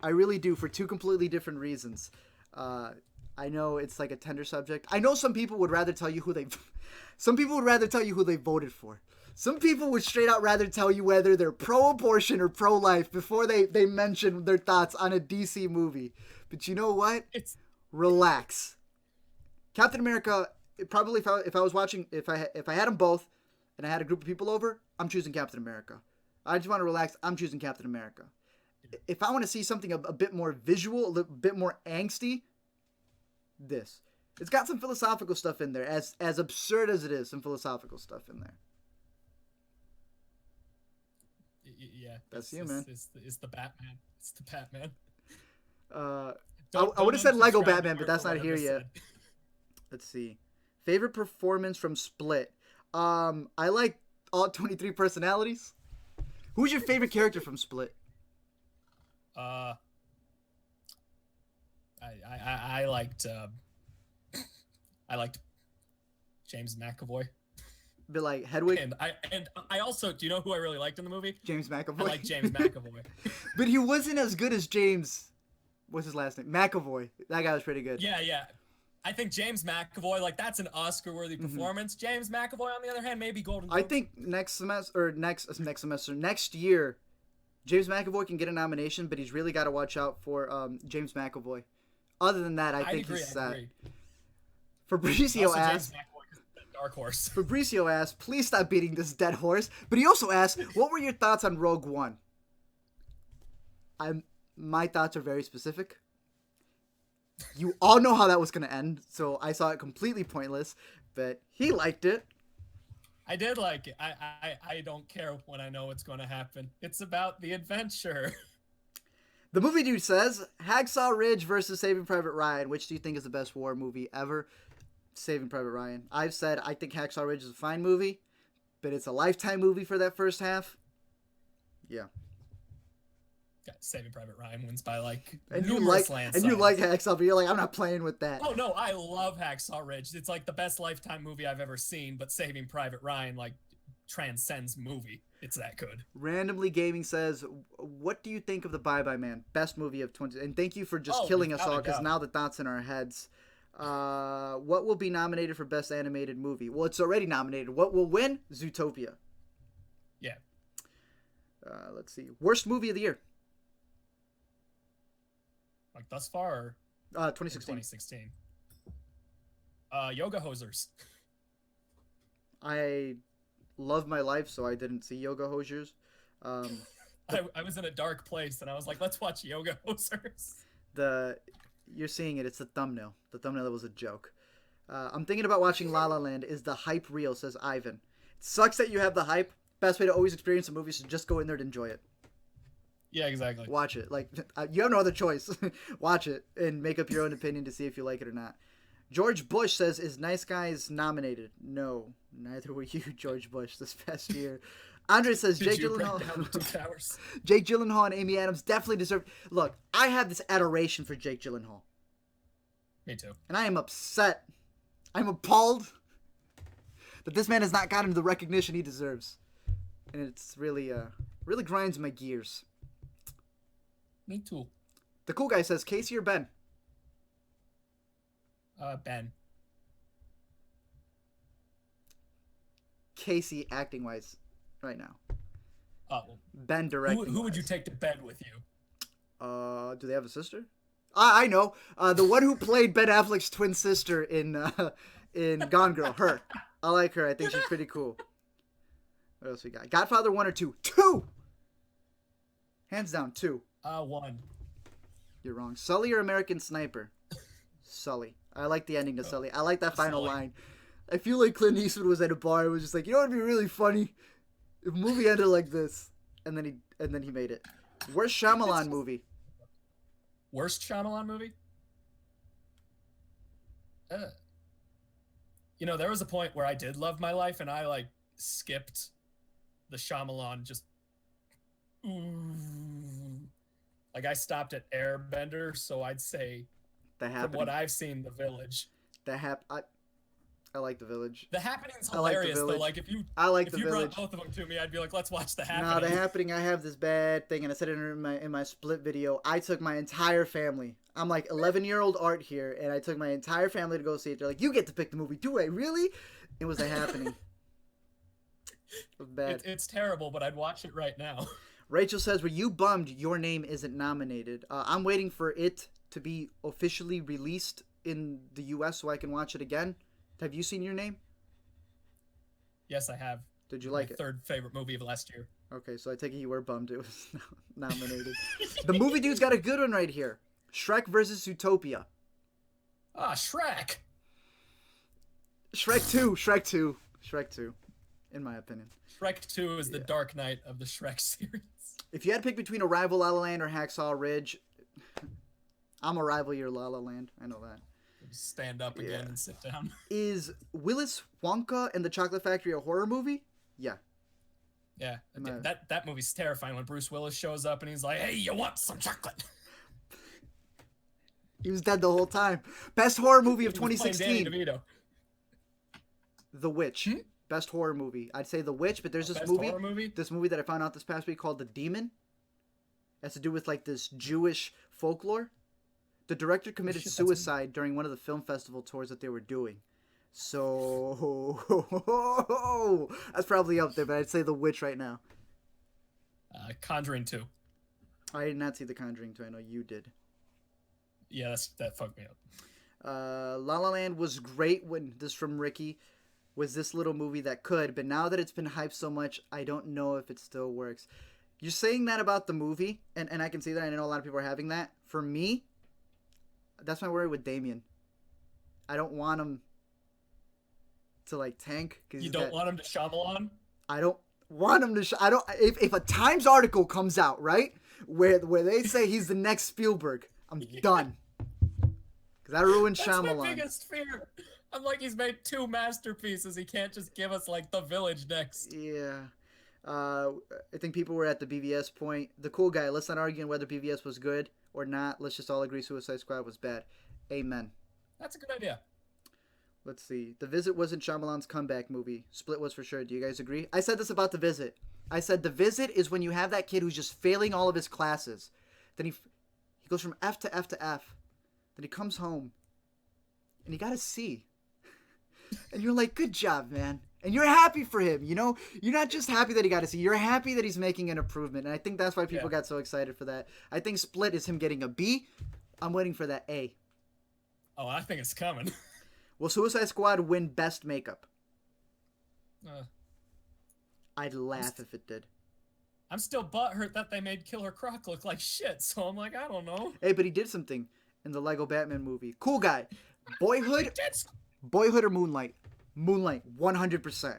I really do, for two completely different reasons. I know it's like a tender subject. I know some people would rather tell you who they voted for. Some people would straight out rather tell you whether they're pro-abortion or pro-life before they mention their thoughts on a DC movie. But you know what? It's Relax. Captain America, probably if I had them both and I had a group of people over, I'm choosing Captain America. I just want to relax. I'm choosing Captain America. If I want to see something a bit more visual, a bit more angsty, this. It's got some philosophical stuff in there, as absurd as it is, some philosophical stuff in there. Yeah, that's you, man. It's the Batman. It's the Batman. I would have said Lego Batman, but that's not here yet. Let's see. Favorite performance from Split. I like all 23 personalities. Who's your favorite character from Split? I liked James McAvoy. But like Hedwig. And I also, do you know who I really liked in the movie? James McAvoy. I like James McAvoy. But he wasn't as good as James. What's his last name? McAvoy. That guy was pretty good. Yeah. I think James McAvoy, like, that's an Oscar-worthy performance. James McAvoy, on the other hand, maybe Golden Globes. I think next year, James McAvoy can get a nomination, but he's really got to watch out for James McAvoy. Other than that, I think he's set. Fabricio asked, dark horse. Fabricio asked, please stop beating this dead horse. But he also asked, what were your thoughts on Rogue One? My thoughts are very specific. You all know how that was going to end, so I saw it completely pointless, but he liked it. I did like it. I don't care when I know what's going to happen. It's about the adventure. The movie dude says, Hacksaw Ridge versus Saving Private Ryan. Which do you think is the best war movie ever? Saving Private Ryan. I've said I think Hacksaw Ridge is a fine movie, but it's a Lifetime movie for that first half. Yeah. Saving Private Ryan wins by like numerous landslides. And you like Hacksaw, but you're like, I'm not playing with that. Oh no, I love Hacksaw Ridge. It's like the best Lifetime movie I've ever seen, but Saving Private Ryan like transcends movie. It's that good. Randomly Gaming says, what do you think of The Bye Bye Man? Best movie of 20... And thank you for just killing us all, because now the thoughts in our heads. What will be nominated for Best Animated Movie? Well, it's already nominated. What will win? Zootopia. Yeah. Let's see. Worst movie of the year. Like thus far? 2016. 2016. Yoga Hosers. I love my life, so I didn't see Yoga Hosers. I was in a dark place, and I was like, let's watch Yoga Hosers. You're seeing it. It's the thumbnail. The thumbnail was a joke. I'm thinking about watching La La Land. Is the hype real, says Ivan. It sucks that you have the hype. Best way to always experience a movie is to just go in there and enjoy it. Yeah, exactly. Watch it. Like, you have no other choice. Watch it and make up your own opinion to see if you like it or not. George Bush says, is Nice Guys nominated? No, neither were you, George Bush, this past year. Andre says, Jake Gyllenhaal and Amy Adams definitely deserve... Look, I have this adoration for Jake Gyllenhaal. Me too. And I am upset. I'm appalled that this man has not gotten the recognition he deserves. And it's really grinds my gears. Me too. The cool guy says, Casey or Ben? Ben. Casey acting wise right now. Oh. Ben directing. Who would you take to bed with you? Do they have a sister? I know. The one who played Ben Affleck's twin sister in Gone Girl. Her. I like her. I think she's pretty cool. What else we got? Godfather 1 or 2? 2! Hands down, 2. 1. You're wrong. Sully or American Sniper? Sully. I like the ending to Sully. I like that final line. I feel like Clint Eastwood was at a bar and was just like, you know what would be really funny? If a movie ended like this. And then he made it. Worst Shyamalan movie? Worst Shyamalan movie? You know, there was a point where I did love my life and I like skipped the Shyamalan just like I stopped at Airbender, so I'd say from what I've seen, The Village. I like The Village. The Happening's I like The hilarious though. Village. Like if you I like if The you Village. brought both of them to me, I'd be like, let's watch The No, Happening. The Happening. I have this bad thing, and I said it in my split video. I took my entire family. I'm like 11-year-old Art here, and I took my entire family to go see it. They're like, "You get to pick the movie." Do I really? It was The Happening. It was bad. It's terrible, but I'd watch it right now. Rachel says, "Were you bummed your name isn't nominated?" I'm waiting for it to be officially released in the U.S. so I can watch it again. Have you seen your name? Yes, I have. Did you like My it? third favorite movie of last year. Okay, so I take it you were bummed it was nominated. The movie dude's got a good one right here. Shrek versus Zootopia. Ah, Shrek. Shrek 2. Shrek 2. Shrek 2, in my opinion. Shrek 2 is the Dark Knight of the Shrek series. If you had to pick between Arrival, La La Land, or Hacksaw Ridge, I'm Arrival, you're La La Land. I know that. Stand up again and sit down. Is Willis Wonka and the Chocolate Factory a horror movie? Yeah. Yeah, that movie's terrifying when Bruce Willis shows up and he's like, "Hey, you want some chocolate?" He was dead the whole time. Best horror movie of He was playing 2016. Danny DeVito. The Witch. Best horror movie. I'd say The Witch, but there's this Best movie. horror movie? This movie that I found out this past week called The Demon. It has to do with like this Jewish folklore. The director committed suicide during one of the film festival tours that they were doing. So that's probably up there, but I'd say The Witch right now. Conjuring 2. I did not see The Conjuring 2. I know you did. Yeah, that fucked me up. La La Land was great when this from Ricky was this little movie that could, but now that it's been hyped so much, I don't know if it still works. You're saying that about the movie, and I can see that. I know a lot of people are having that. For me, that's my worry with Damien. I don't want him to like tank. You don't want him to Shyamalan? I don't want him to. I don't. If a Times article comes out, right, where they say he's the next Spielberg, I'm done. Because that ruined Shyamalan. That's my biggest fear. I'm like, he's made 2 masterpieces. He can't just give us like The Village next. Yeah. I think people were at the BVS point. The cool guy. Let's not argue on whether BVS was good or not. Let's just all agree Suicide Squad was bad. Amen. That's a good idea. Let's see. The Visit wasn't Shyamalan's comeback movie. Split was for sure. Do you guys agree? I said this about The Visit. I said The Visit is when you have that kid who's just failing all of his classes. Then he goes from F to F to F. Then he comes home and he got a C. And you're like, good job, man. And you're happy for him, you know? You're not just happy that he got a C. You're happy that he's making an improvement. And I think that's why people got so excited for that. I think Split is him getting a B. I'm waiting for that A. Oh, I think it's coming. Will Suicide Squad win Best Makeup? Uh, I'd laugh if it did. I'm still butthurt that they made Killer Croc look like shit, so I'm like, I don't know. Hey, but he did something in the Lego Batman movie. Cool guy. Boyhood or Moonlight? Moonlight, 100%.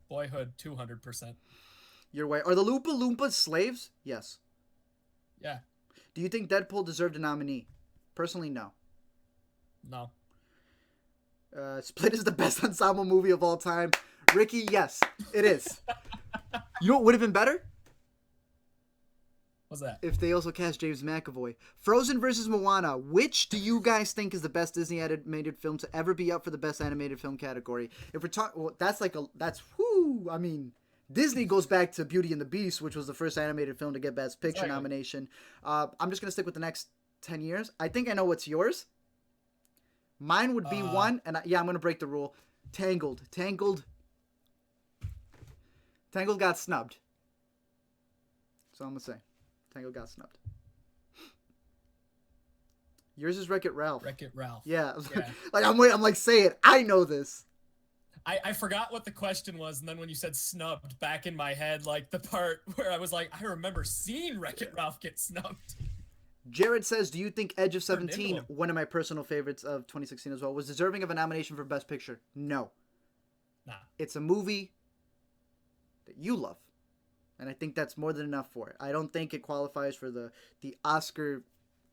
Boyhood, 200%. You're right. Are the Loompa Loompas slaves? Yes. Yeah. Do you think Deadpool deserved a nominee? Personally, no. No. Split is the best ensemble movie of all time. Ricky, yes, it is. You know what would have been better? What's that? If they also cast James McAvoy. Frozen versus Moana. Which do you guys think is the best Disney animated film to ever be up for the best animated film category? If we're talking, well, that's whoo. I mean, Disney goes back to Beauty and the Beast, which was the first animated film to get Best Picture nomination. I'm just gonna stick with the next 10 years. I think I know what's yours. Mine would be one, and I'm gonna break the rule. Tangled got snubbed. So I'm gonna say. Tangled got snubbed. Yours is Wreck-It Ralph. Wreck-It Ralph. Yeah. Like I'm like, say it. I know this. I forgot what the question was, and then when you said snubbed, back in my head, like the part where I was like, I remember seeing Wreck-It Ralph get snubbed. Jared says, do you think Edge of 17, one of my personal favorites of 2016 as well, was deserving of a nomination for Best Picture? No. Nah. It's a movie that you love. And I think that's more than enough for it. I don't think it qualifies for the Oscar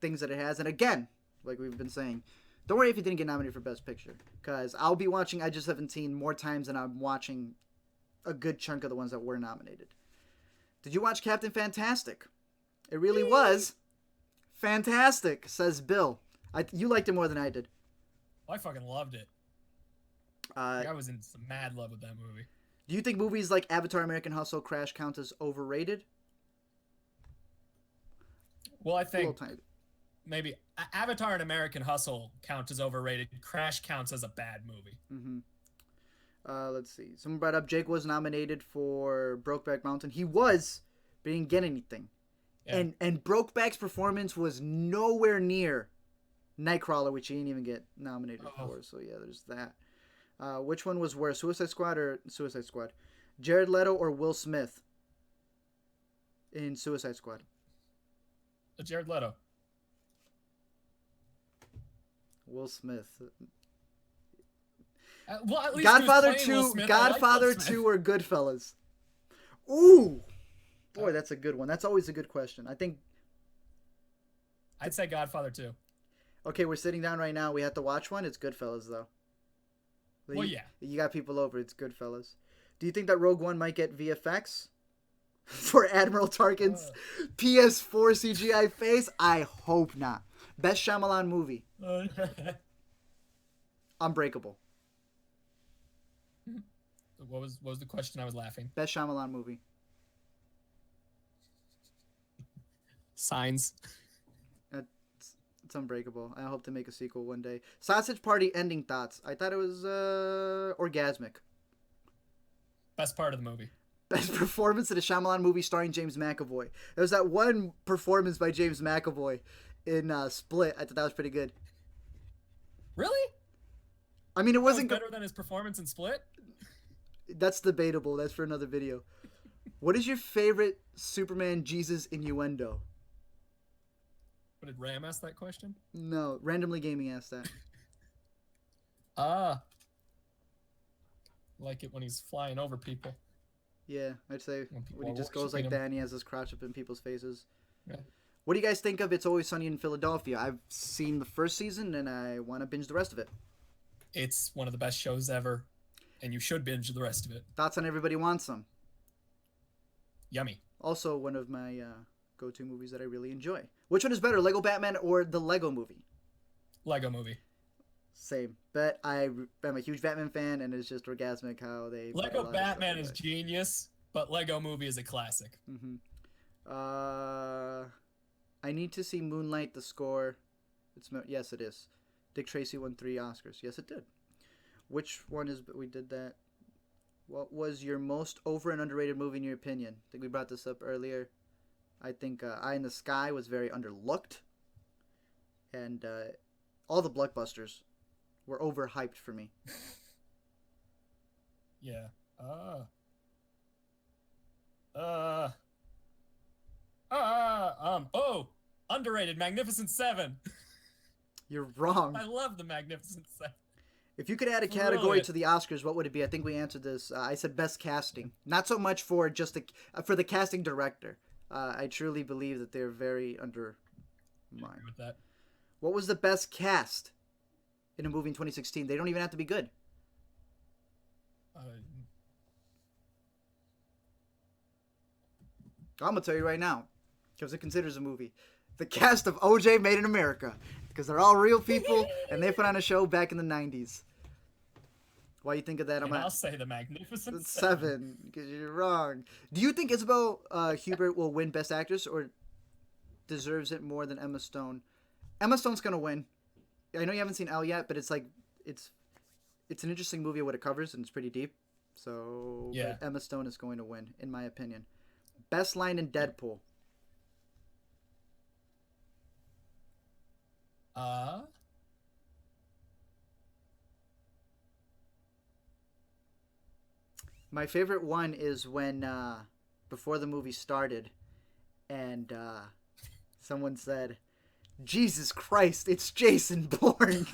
things that it has. And again, like we've been saying, don't worry if it didn't get nominated for Best Picture. Because I'll be watching Edge of 17 more times than I'm watching a good chunk of the ones that were nominated. Did you watch Captain Fantastic? It really was fantastic, says Bill. You liked it more than I did. I fucking loved it. Uh, I was in some mad love with that movie. do you think movies like Avatar, American Hustle, Crash count as overrated? Well, I A little think tiny. maybe Avatar and American Hustle count as overrated. Crash counts as a bad movie. Mm-hmm. Let's see. Someone brought up Jake was nominated for Brokeback Mountain. He was, but he didn't get anything. Yeah. And Brokeback's performance was nowhere near Nightcrawler, which he didn't even get nominated for. So yeah, there's that. Which one was worse, Suicide Squad or Suicide Squad? Jared Leto or Will Smith in Suicide Squad? Jared Leto. Will Smith. Well, at least Godfather he was playing Will 2, Smith. Godfather Will Smith. 2 or Goodfellas? Ooh. Boy, that's a good one. That's always a good question. I think. I'd say Godfather 2. Okay, we're sitting down right now. We have to watch one. It's Goodfellas, though. Well, yeah. You got people over. It's Goodfellas. Do you think that Rogue One might get VFX for Admiral Tarkin's PS4 CGI face? I hope not. Best Shyamalan movie. Unbreakable. What was the question? I was laughing. Best Shyamalan movie. Signs. It's Unbreakable. I hope to make a sequel one day. Sausage Party ending thoughts. I thought it was orgasmic. Best part of the movie. Best performance in a Shyamalan movie starring James McAvoy. There was that one performance by James McAvoy in Split. I thought that was pretty good. Really? I mean, it wasn't better than his performance in Split. That's debatable. That's for another video. What is your favorite Superman Jesus innuendo? What, did Ram ask that question? No, Randomly Gaming asked that. Like it when he's flying over people. Yeah, I'd say when he just worshipping goes like him. that and he has his crotch up in people's faces. Yeah. What do you guys think of It's Always Sunny in Philadelphia? I've seen the first season and I want to binge the rest of it. It's one of the best shows ever, and you should binge the rest of it. Thoughts on Everybody Wants Some? Yummy. Also one of my go-to movies that I really enjoy. Which one is better, Lego Batman or the Lego Movie? Lego Movie. Same. But I'm a huge Batman fan, and it's just orgasmic how they... Lego Batman is genius, but Lego Movie is a classic. Mm-hmm. I need to see Moonlight, the score. Yes, it is. Dick Tracy won 3 Oscars. Yes, it did. Which one is... We did that. What was your most over and underrated movie in your opinion? I think we brought this up earlier. I think Eye in the Sky was very underlooked. And all the blockbusters were overhyped for me. Yeah. Underrated Magnificent Seven. You're wrong. I love the Magnificent Seven. If you could add a category to the Oscars, what would it be? I think we answered this. I said best casting. Not so much for just for the casting director. I truly believe that they're very undermined. With that. What was the best cast in a movie in 2016? They don't even have to be good. I'm going to tell you right now, because it considers a movie. The cast of OJ Made in America. Because they're all real people, and they put on a show back in the 90s. Why you think of that? I'll say the Magnificent Seven, because you're wrong. Do you think Isabel Hubert will win Best Actress, or deserves it more than Emma Stone? Emma Stone's going to win. I know you haven't seen Elle yet, but it's an interesting movie of what it covers, and it's pretty deep. So yeah. Emma Stone is going to win, in my opinion. Best line in Deadpool. My favorite one is when before the movie started, and someone said, "Jesus Christ, it's Jason Bourne."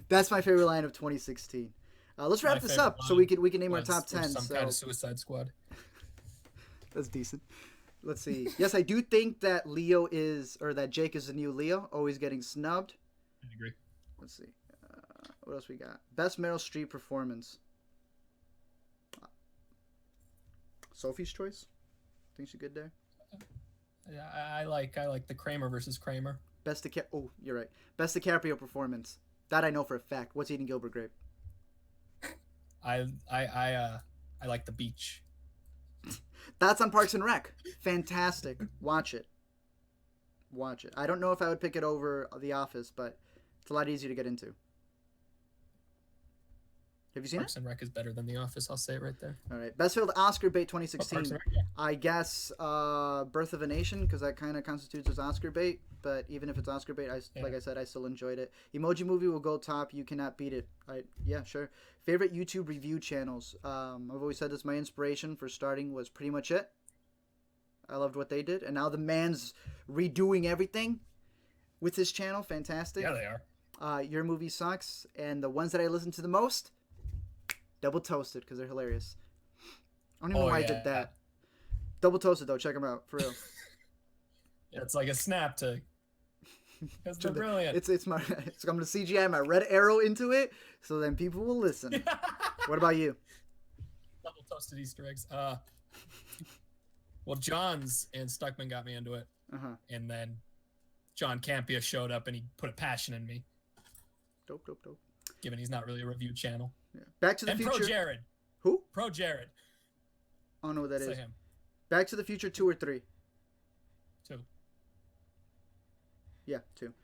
That's my favorite line of 2016. Let's wrap this up so we can name our top 10. Some kind of Suicide Squad. That's decent. Let's see. Yes, I do think that that Jake is the new Leo, always getting snubbed. I agree. Let's see. What else we got? Best Meryl Streep performance. Sophie's Choice. Think she's good there. Yeah, I like the Kramer versus Kramer. You're right. Best DiCaprio performance. That I know for a fact. What's eating Gilbert Grape? I like the beach. That's on Parks and Rec. Fantastic. Watch it. Watch it. I don't know if I would pick it over The Office, but it's a lot easier to get into. Have you seen Parks and Rec is better than The Office. I'll say it right there. it? All right. Best Field Oscar bait Oh, Parks 2016. and Rec, yeah. I guess Birth of a Nation, because that kind of constitutes as Oscar bait. But even if it's Oscar bait, like I said, I still enjoyed it. Emoji Movie will go top. You cannot beat it. Yeah, sure. Favorite YouTube review channels. I've always said this. My inspiration for starting was Pretty Much It. I loved what they did, and now the man's redoing everything with his channel. Fantastic. Yeah, they are. Your Movie Sucks, and the ones that I listen to the most, Double Toasted, because they're hilarious. I don't even know why I did that. Double Toasted though, check them out for real. Yeah, it's like a snap to. Because they're brilliant. I'm gonna CGI my red arrow into it, so then people will listen. What about you? Double toasted Easter eggs. Well, John's and Stuckman got me into it, and then John Campia showed up and he put a passion in me. Dope. Given he's not really a review channel. Yeah. Back to the and Future. Pro Jared. Who? Pro Jared. I don't know what that Say is. him. Back to the Future 2 or 3? 2. Yeah, 2.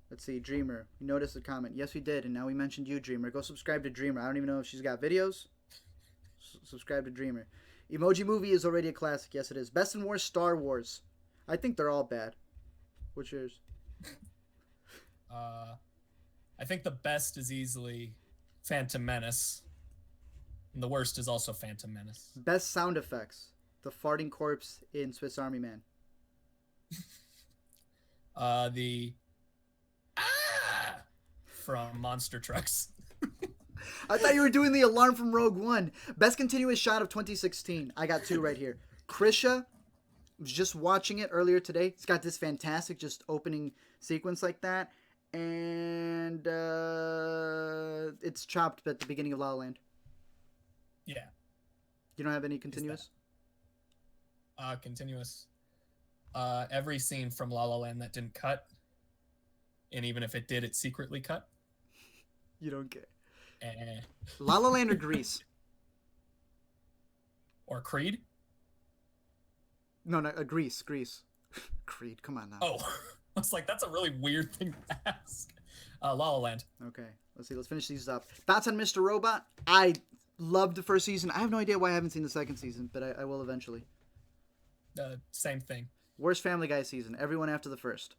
Let's see, Dreamer. You noticed the comment. Yes, we did, and now we mentioned you, Dreamer. Go subscribe to Dreamer. I don't even know if she's got videos. Subscribe to Dreamer. Emoji Movie is already a classic. Yes, it is. Best and Worst Star Wars. I think they're all bad. What's yours? I think the best is easily Phantom Menace. And the worst is also Phantom Menace. Best sound effects. The farting corpse in Swiss Army Man. The from Monster Trucks. I thought you were doing the alarm from Rogue One. Best continuous shot of 2016. I got 2 right here. Krisha. Was just watching it earlier today. It's got this fantastic just opening sequence like that. And it's chopped at the beginning of La La Land. Yeah. You don't have any continuous? Continuous. Every scene from La La Land that didn't cut. And even if it did, it secretly cut. You don't care. Eh. La La Land or Grease? Or Creed? No, Grease. Creed, come on now. Oh, I was like, that's a really weird thing to ask. La La Land. Okay, let's see. Let's finish these up. Thoughts on Mr. Robot? I loved the first season. I have no idea why I haven't seen the second season, but I will eventually. Same thing. Worst Family Guy season. Everyone after the first.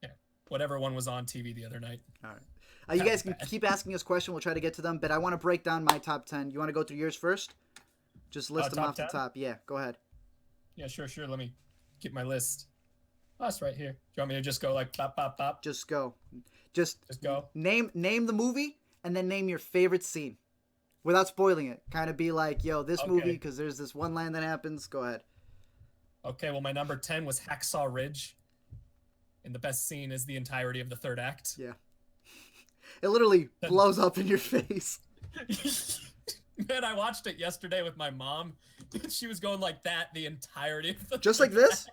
Yeah. Whatever one was on TV the other night. All right. You guys can keep asking us questions. We'll try to get to them, but I want to break down my top 10. You want to go through yours first? Just list them off 10? the top. Yeah, go ahead. Yeah, sure. Let me get my list. Oh, it's right here. Do you want me to just go like bop, bop, bop? Just go. Just go. Name the movie and then name your favorite scene without spoiling it. Kind of be like, yo, this movie, because there's this one line that happens. Go ahead. Okay, well, my number 10 was Hacksaw Ridge. And the best scene is the entirety of the third act. Yeah. It literally blows up in your face. Man, I watched it yesterday with my mom. She was going like that the entirety of the Just like this?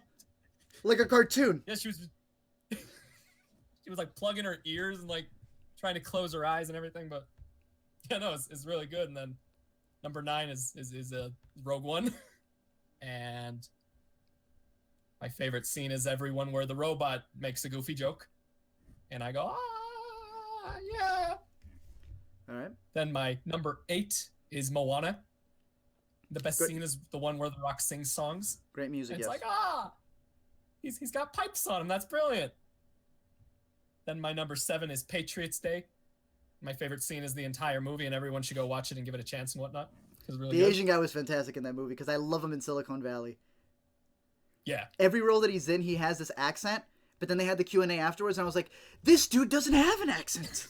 Like a cartoon. Yeah, she was like plugging her ears and like trying to close her eyes and everything, but yeah, no, it's really good. And then number 9 is Rogue One. And my favorite scene is everyone where the robot makes a goofy joke. And I go, yeah. All right. Then my number 8 is Moana. The best scene is the one where the Rock sings songs. Great music, and it's like, he's got pipes on him. That's brilliant. Then my number 7 is Patriots Day. My favorite scene is the entire movie, and everyone should go watch it and give it a chance and whatnot. Really the Asian guy was fantastic in that movie because I love him in Silicon Valley. Yeah. Every role that he's in, he has this accent, but then they had the Q&A afterwards, and I was like, this dude doesn't have an accent.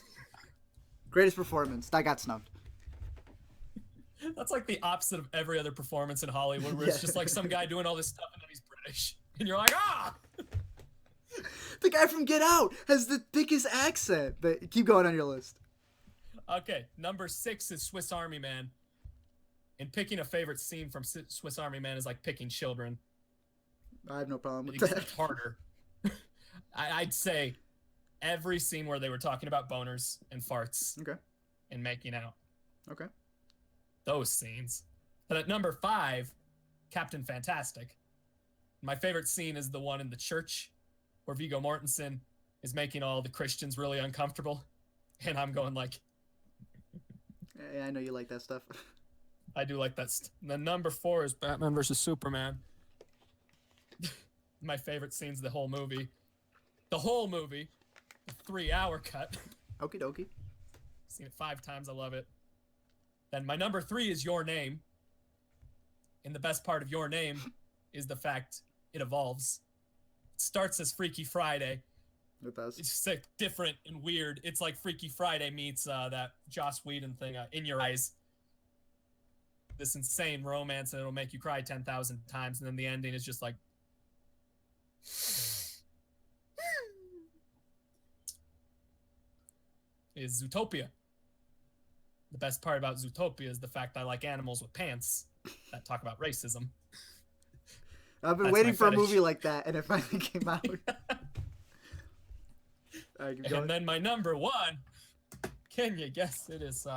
Greatest performance. That got snubbed. That's like the opposite of every other performance in Hollywood, where it's just like some guy doing all this stuff and then he's British. And you're like, The guy from Get Out has the thickest accent. But keep going on your list. Okay, number 6 is Swiss Army Man. And picking a favorite scene from Swiss Army Man is like picking children. I have no problem with Because that. it's harder. I'd say every scene where they were talking about boners and farts Okay. and making out. Okay. Those scenes. But at number 5, Captain Fantastic. My favorite scene is the one in the church where Viggo Mortensen is making all the Christians really uncomfortable. And I'm going like... Yeah, I know you like that stuff. I do like that. Then number 4 is Batman versus Superman. My favorite scene's the whole movie. The whole movie. The 3-hour cut. Okie dokie. Seen it 5 times. I love it. Then my number 3 is Your Name. And the best part of Your Name is the fact it evolves. It starts as Freaky Friday. It does. It's just like different and weird. It's like Freaky Friday meets that Joss Whedon thing, In Your Eyes. This insane romance, and it'll make you cry 10,000 times, and then the ending is just like... is Zootopia. The best part about Zootopia is the fact I like animals with pants that talk about racism. I've been That's waiting my for a fetish. movie like that, and it finally came out. All right, keep going. And then my number 1, can you guess it is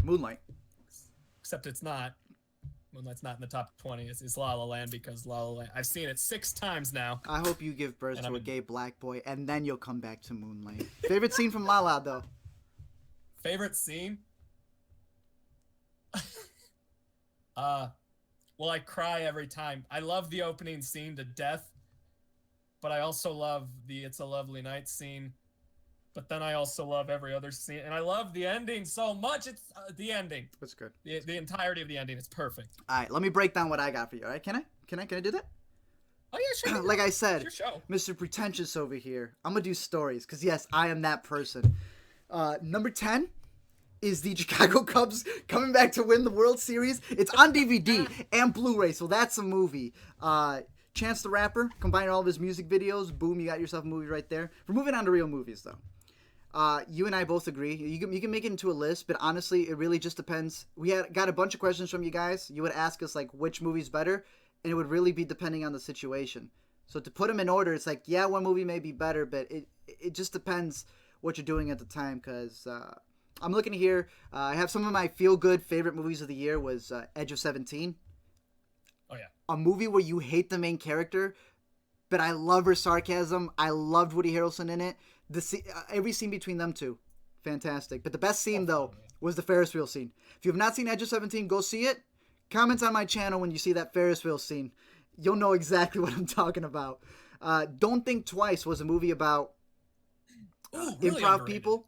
Moonlight. except it's not. Moonlight's not in the top 20. It's La La Land, because La La Land, I've seen it 6 times now. I hope you give birth And to I'm a in- gay black boy, and then you'll come back to Moonlight. Favorite scene from La La, though? Favorite scene? Well, I cry every time. I love the opening scene to death, but I also love the It's a Lovely Night scene. But then I also love every other scene, and I love the ending so much. It's the ending. That's good. The entirety of the ending is perfect. All right, let me break down what I got for you. All right, can I do that? Oh yeah, sure. Like I said, It's your show. Mr. Pretentious over here. I'm gonna do stories, because yes, I am that person. Number 10 is the Chicago Cubs coming back to win the World Series. It's on DVD and Blu-ray, so that's a movie. Chance the Rapper, combine all of his music videos. Boom, you got yourself a movie right there. We're moving on to real movies, though. You and I both agree. You can make it into a list, but honestly, it really just depends. We got a bunch of questions from you guys. You would ask us, like, which movie's better, and it would really be depending on the situation. So to put them in order, it's like, yeah, one movie may be better, but it just depends what you're doing at the time, because I'm looking here. I have some of my feel-good favorite movies of the year was Edge of 17. Oh yeah. A movie where you hate the main character, but I love her sarcasm. I loved Woody Harrelson in it. Every scene between them two, fantastic. But the best scene, though, was the Ferris wheel scene. If you have not seen Edge of 17, go see it. Comment on my channel when you see that Ferris wheel scene. You'll know exactly what I'm talking about. Don't Think Twice was a movie about Really improv underrated. people.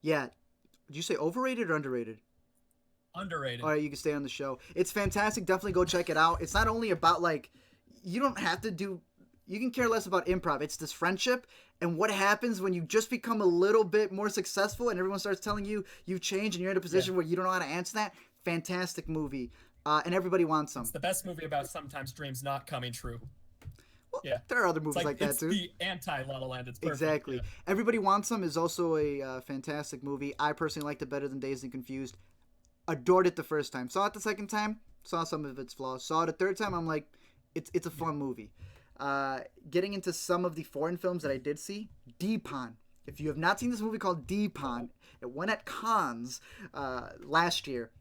Yeah. Did you say overrated or underrated? Underrated. All right, you can stay on the show. It's fantastic. Definitely go check it out. It's not only about, like, you don't have to do, you can care less about improv. It's this friendship and what happens when you just become a little bit more successful and everyone starts telling you you've changed and you're in a position where you don't know how to answer that. Fantastic movie. And everybody wants them. It's the best movie about sometimes dreams not coming true. Well, Yeah. there are other movies It's like that it's too. the anti-La La Land. It's perfect. Exactly. Yeah. Everybody Wants Them is also a fantastic movie. I personally liked it better than Dazed and Confused. Adored it the first time. Saw it the second time. Saw some of its flaws. Saw it a third time. I'm like, it's a fun movie. Getting into some of the foreign films that I did see. Deepon. If you have not seen this movie called Deepon, it went at Cannes last year.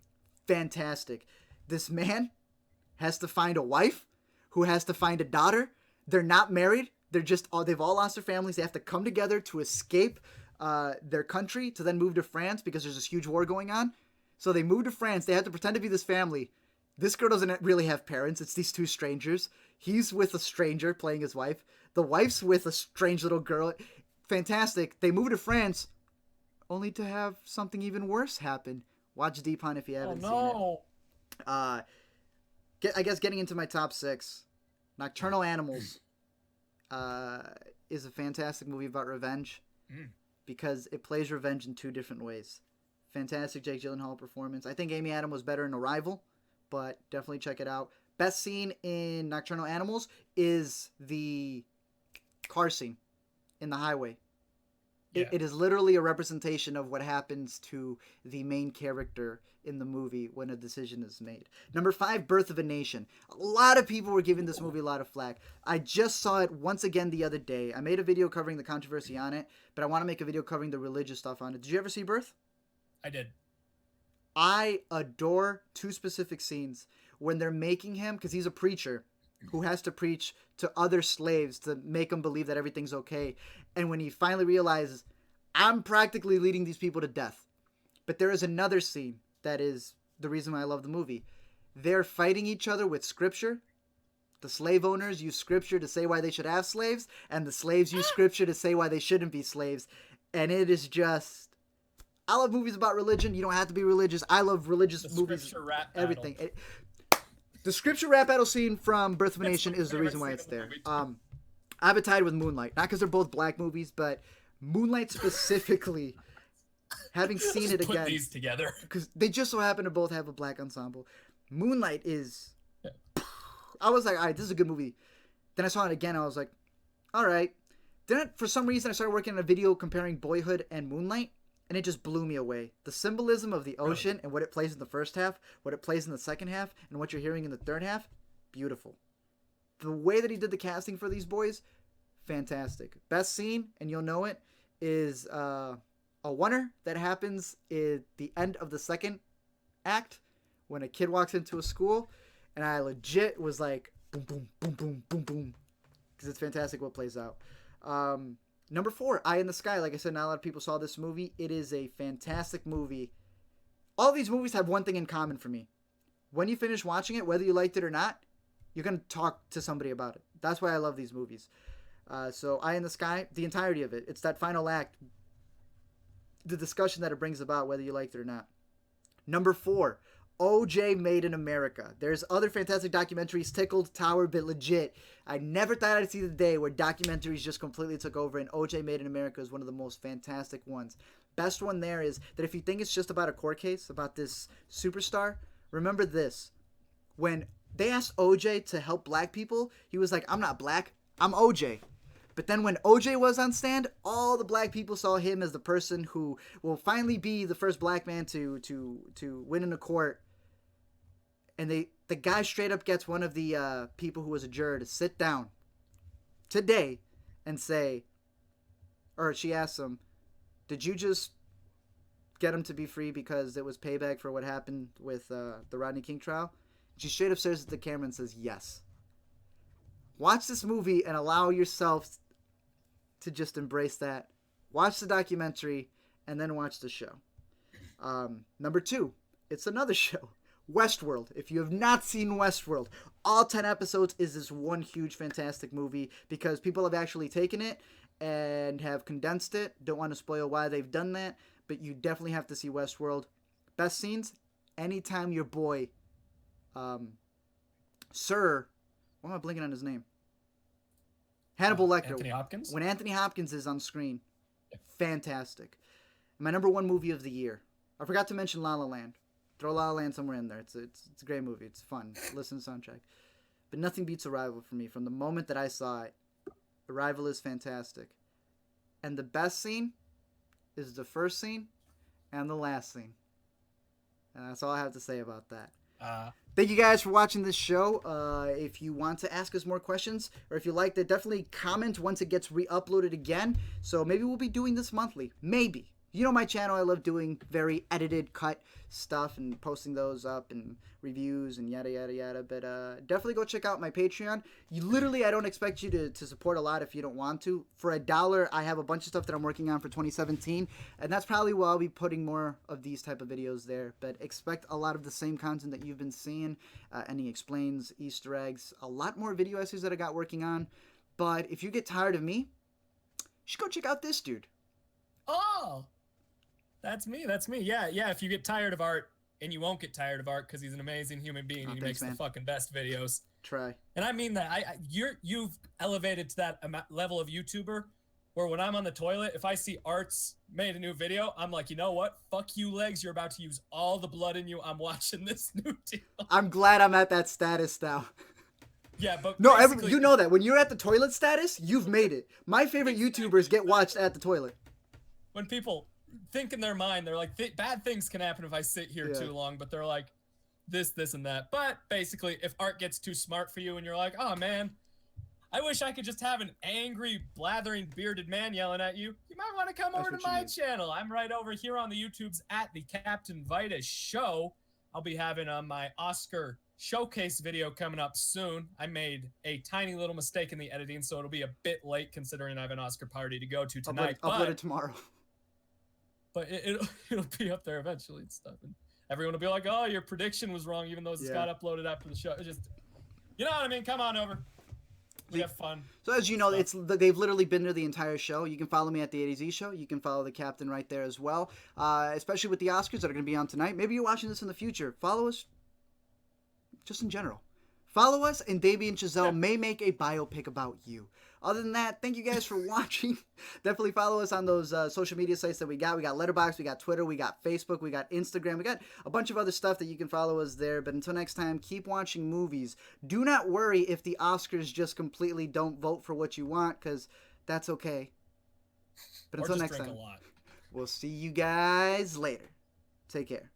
Fantastic. This man has to find a wife who has to find a daughter. They're not married. They've all lost their families. They have to come together to escape their country to then move to France because there's this huge war going on. So they move to France. They have to pretend to be this family. This girl doesn't really have parents. It's these two strangers. He's with a stranger playing his wife. The wife's with a strange little girl. Fantastic. They move to France only to have something even worse happen. Watch Deepon if you haven't seen it. I guess getting into my top 6. Nocturnal Animals is a fantastic movie about revenge because it plays revenge in 2 different ways. Fantastic Jake Gyllenhaal performance. I think Amy Adams was better in Arrival, but definitely check it out. Best scene in Nocturnal Animals is the car scene in the highway. Yeah. It is literally a representation of what happens to the main character in the movie when a decision is made. Number 5, Birth of a Nation. A lot of people were giving this movie a lot of flack. I just saw it once again the other day. I made a video covering the controversy on it, but I want to make a video covering the religious stuff on it. Did you ever see Birth? I did. I adore 2 specific scenes when they're making him, because he's a preacher who has to preach to other slaves to make them believe that everything's okay. And when he finally realizes, I'm practically leading these people to death. But there is another scene that is the reason why I love the movie. They're fighting each other with scripture. The slave owners use scripture to say why they should have slaves, and the slaves use scripture to say why they shouldn't be slaves. And it is just... I love movies about religion. You don't have to be religious. I love religious movies. Rap everything. The scripture rap battle scene from Birth of a Nation is the reason why it's there. I have it tied with Moonlight. Not because they're both black movies, but Moonlight specifically, having seen it again. Put these together. Because they just so happen to both have a black ensemble. Moonlight is... I was like, all right, this is a good movie. Then I saw it again. I was like, all right. Then for some reason I started working on a video comparing Boyhood and Moonlight. And it just blew me away. The symbolism of the ocean and what it plays in the first half, what it plays in the second half, and what you're hearing in the third half, beautiful. The way that he did the casting for these boys, fantastic. Best scene, and you'll know it, is a oneer that happens at the end of the second act when a kid walks into a school, and I legit was like, boom, boom, boom, boom, boom, boom, because it's fantastic what plays out. Number 4, Eye in the Sky. Like I said, not a lot of people saw this movie. It is a fantastic movie. All these movies have one thing in common for me. When you finish watching it, whether you liked it or not, you're going to talk to somebody about it. That's why I love these movies. So Eye in the Sky, the entirety of it. It's that final act. The discussion that it brings about, whether you liked it or not. Number 4, OJ Made in America. There's other fantastic documentaries, Tickled, Tower, but legit, I never thought I'd see the day where documentaries just completely took over, and OJ Made in America is one of the most fantastic ones. Best one there is that if you think it's just about a court case, about this superstar, remember this. When they asked OJ to help black people, he was like, I'm not black, I'm OJ. But then when OJ was on stand, all the black people saw him as the person who will finally be the first black man to win in a court. And the guy straight up gets one of the people who was a juror to sit down today and say, or she asks him, did you just get him to be free because it was payback for what happened with the Rodney King trial? She straight up stares at the camera and says, yes. Watch this movie and allow yourself to just embrace that. Watch the documentary and then watch the show. Number 2, it's another show. Westworld. If you have not seen Westworld, all 10 episodes is this one huge fantastic movie because people have actually taken it and have condensed it. Don't want to spoil why they've done that, but you definitely have to see Westworld. Best scenes, anytime your boy, Sir, why am I blinking on his name? Hannibal Lecter. Anthony Hopkins? When Anthony Hopkins is on screen, fantastic. My number 1 movie of the year. I forgot to mention La La Land. Throw La La Land somewhere in there. It's a great movie. It's fun. Listen to the soundtrack. But nothing beats Arrival for me. From the moment that I saw it, Arrival is fantastic. And the best scene is the first scene and the last scene. And that's all I have to say about that. Thank you guys for watching this show. If you want to ask us more questions, or if you liked it, definitely comment once it gets re-uploaded again. So maybe we'll be doing this monthly. Maybe. You know my channel, I love doing very edited, cut stuff and posting those up and reviews and yada, yada, yada. But definitely go check out my Patreon. I don't expect you to support a lot if you don't want to. For $1, I have a bunch of stuff that I'm working on for 2017. And that's probably why I'll be putting more of these type of videos there. But expect a lot of the same content that you've been seeing. Any explains, Easter eggs, a lot more video essays that I got working on. But if you get tired of me, you should go check out this dude. Oh! That's me. Yeah. If you get tired of art, and you won't get tired of art because he's an amazing human being. And he makes the fucking best videos. Try. And I mean that. You've elevated to that level of YouTuber where when I'm on the toilet, if I see Art's made a new video, I'm like, you know what? Fuck you, legs. You're about to use all the blood in you. I'm watching this new deal. I'm glad I'm at that status now. Yeah, but no, you know that when you're at the toilet status, you've made it. My favorite YouTubers get watched at the toilet. when people think in their mind, they're like, bad things can happen if I sit here too long, but they're like, this, and that. But basically, if art gets too smart for you and you're like, oh man, I wish I could just have an angry, blathering, bearded man yelling at you, you might want to come over to my channel. I'm right over here on the YouTubes at the Captain Vitus Show. I'll be having my Oscar showcase video coming up soon. I made a tiny little mistake in the editing, so it'll be a bit late considering I have an Oscar party to go to tonight. Upload it tomorrow. But it'll be up there eventually and stuff. And everyone will be like, oh, your prediction was wrong, even though it's got uploaded after the show. It's just, you know what I mean? Come on over. We have fun. So as you know, they've literally been there the entire show. You can follow me at the AtZ Show. You can follow the Captain right there as well. Especially with the Oscars that are going to be on tonight. Maybe you're watching this in the future. Follow us just in general. Follow us, and Davey and Giselle may make a biopic about you. Other than that, thank you guys for watching. Definitely follow us on those social media sites that we got. We got Letterboxd, we got Twitter, we got Facebook, we got Instagram. We got a bunch of other stuff that you can follow us there. But until next time, keep watching movies. Do not worry if the Oscars just completely don't vote for what you want, because that's okay. But until next time, we'll see you guys later. Take care.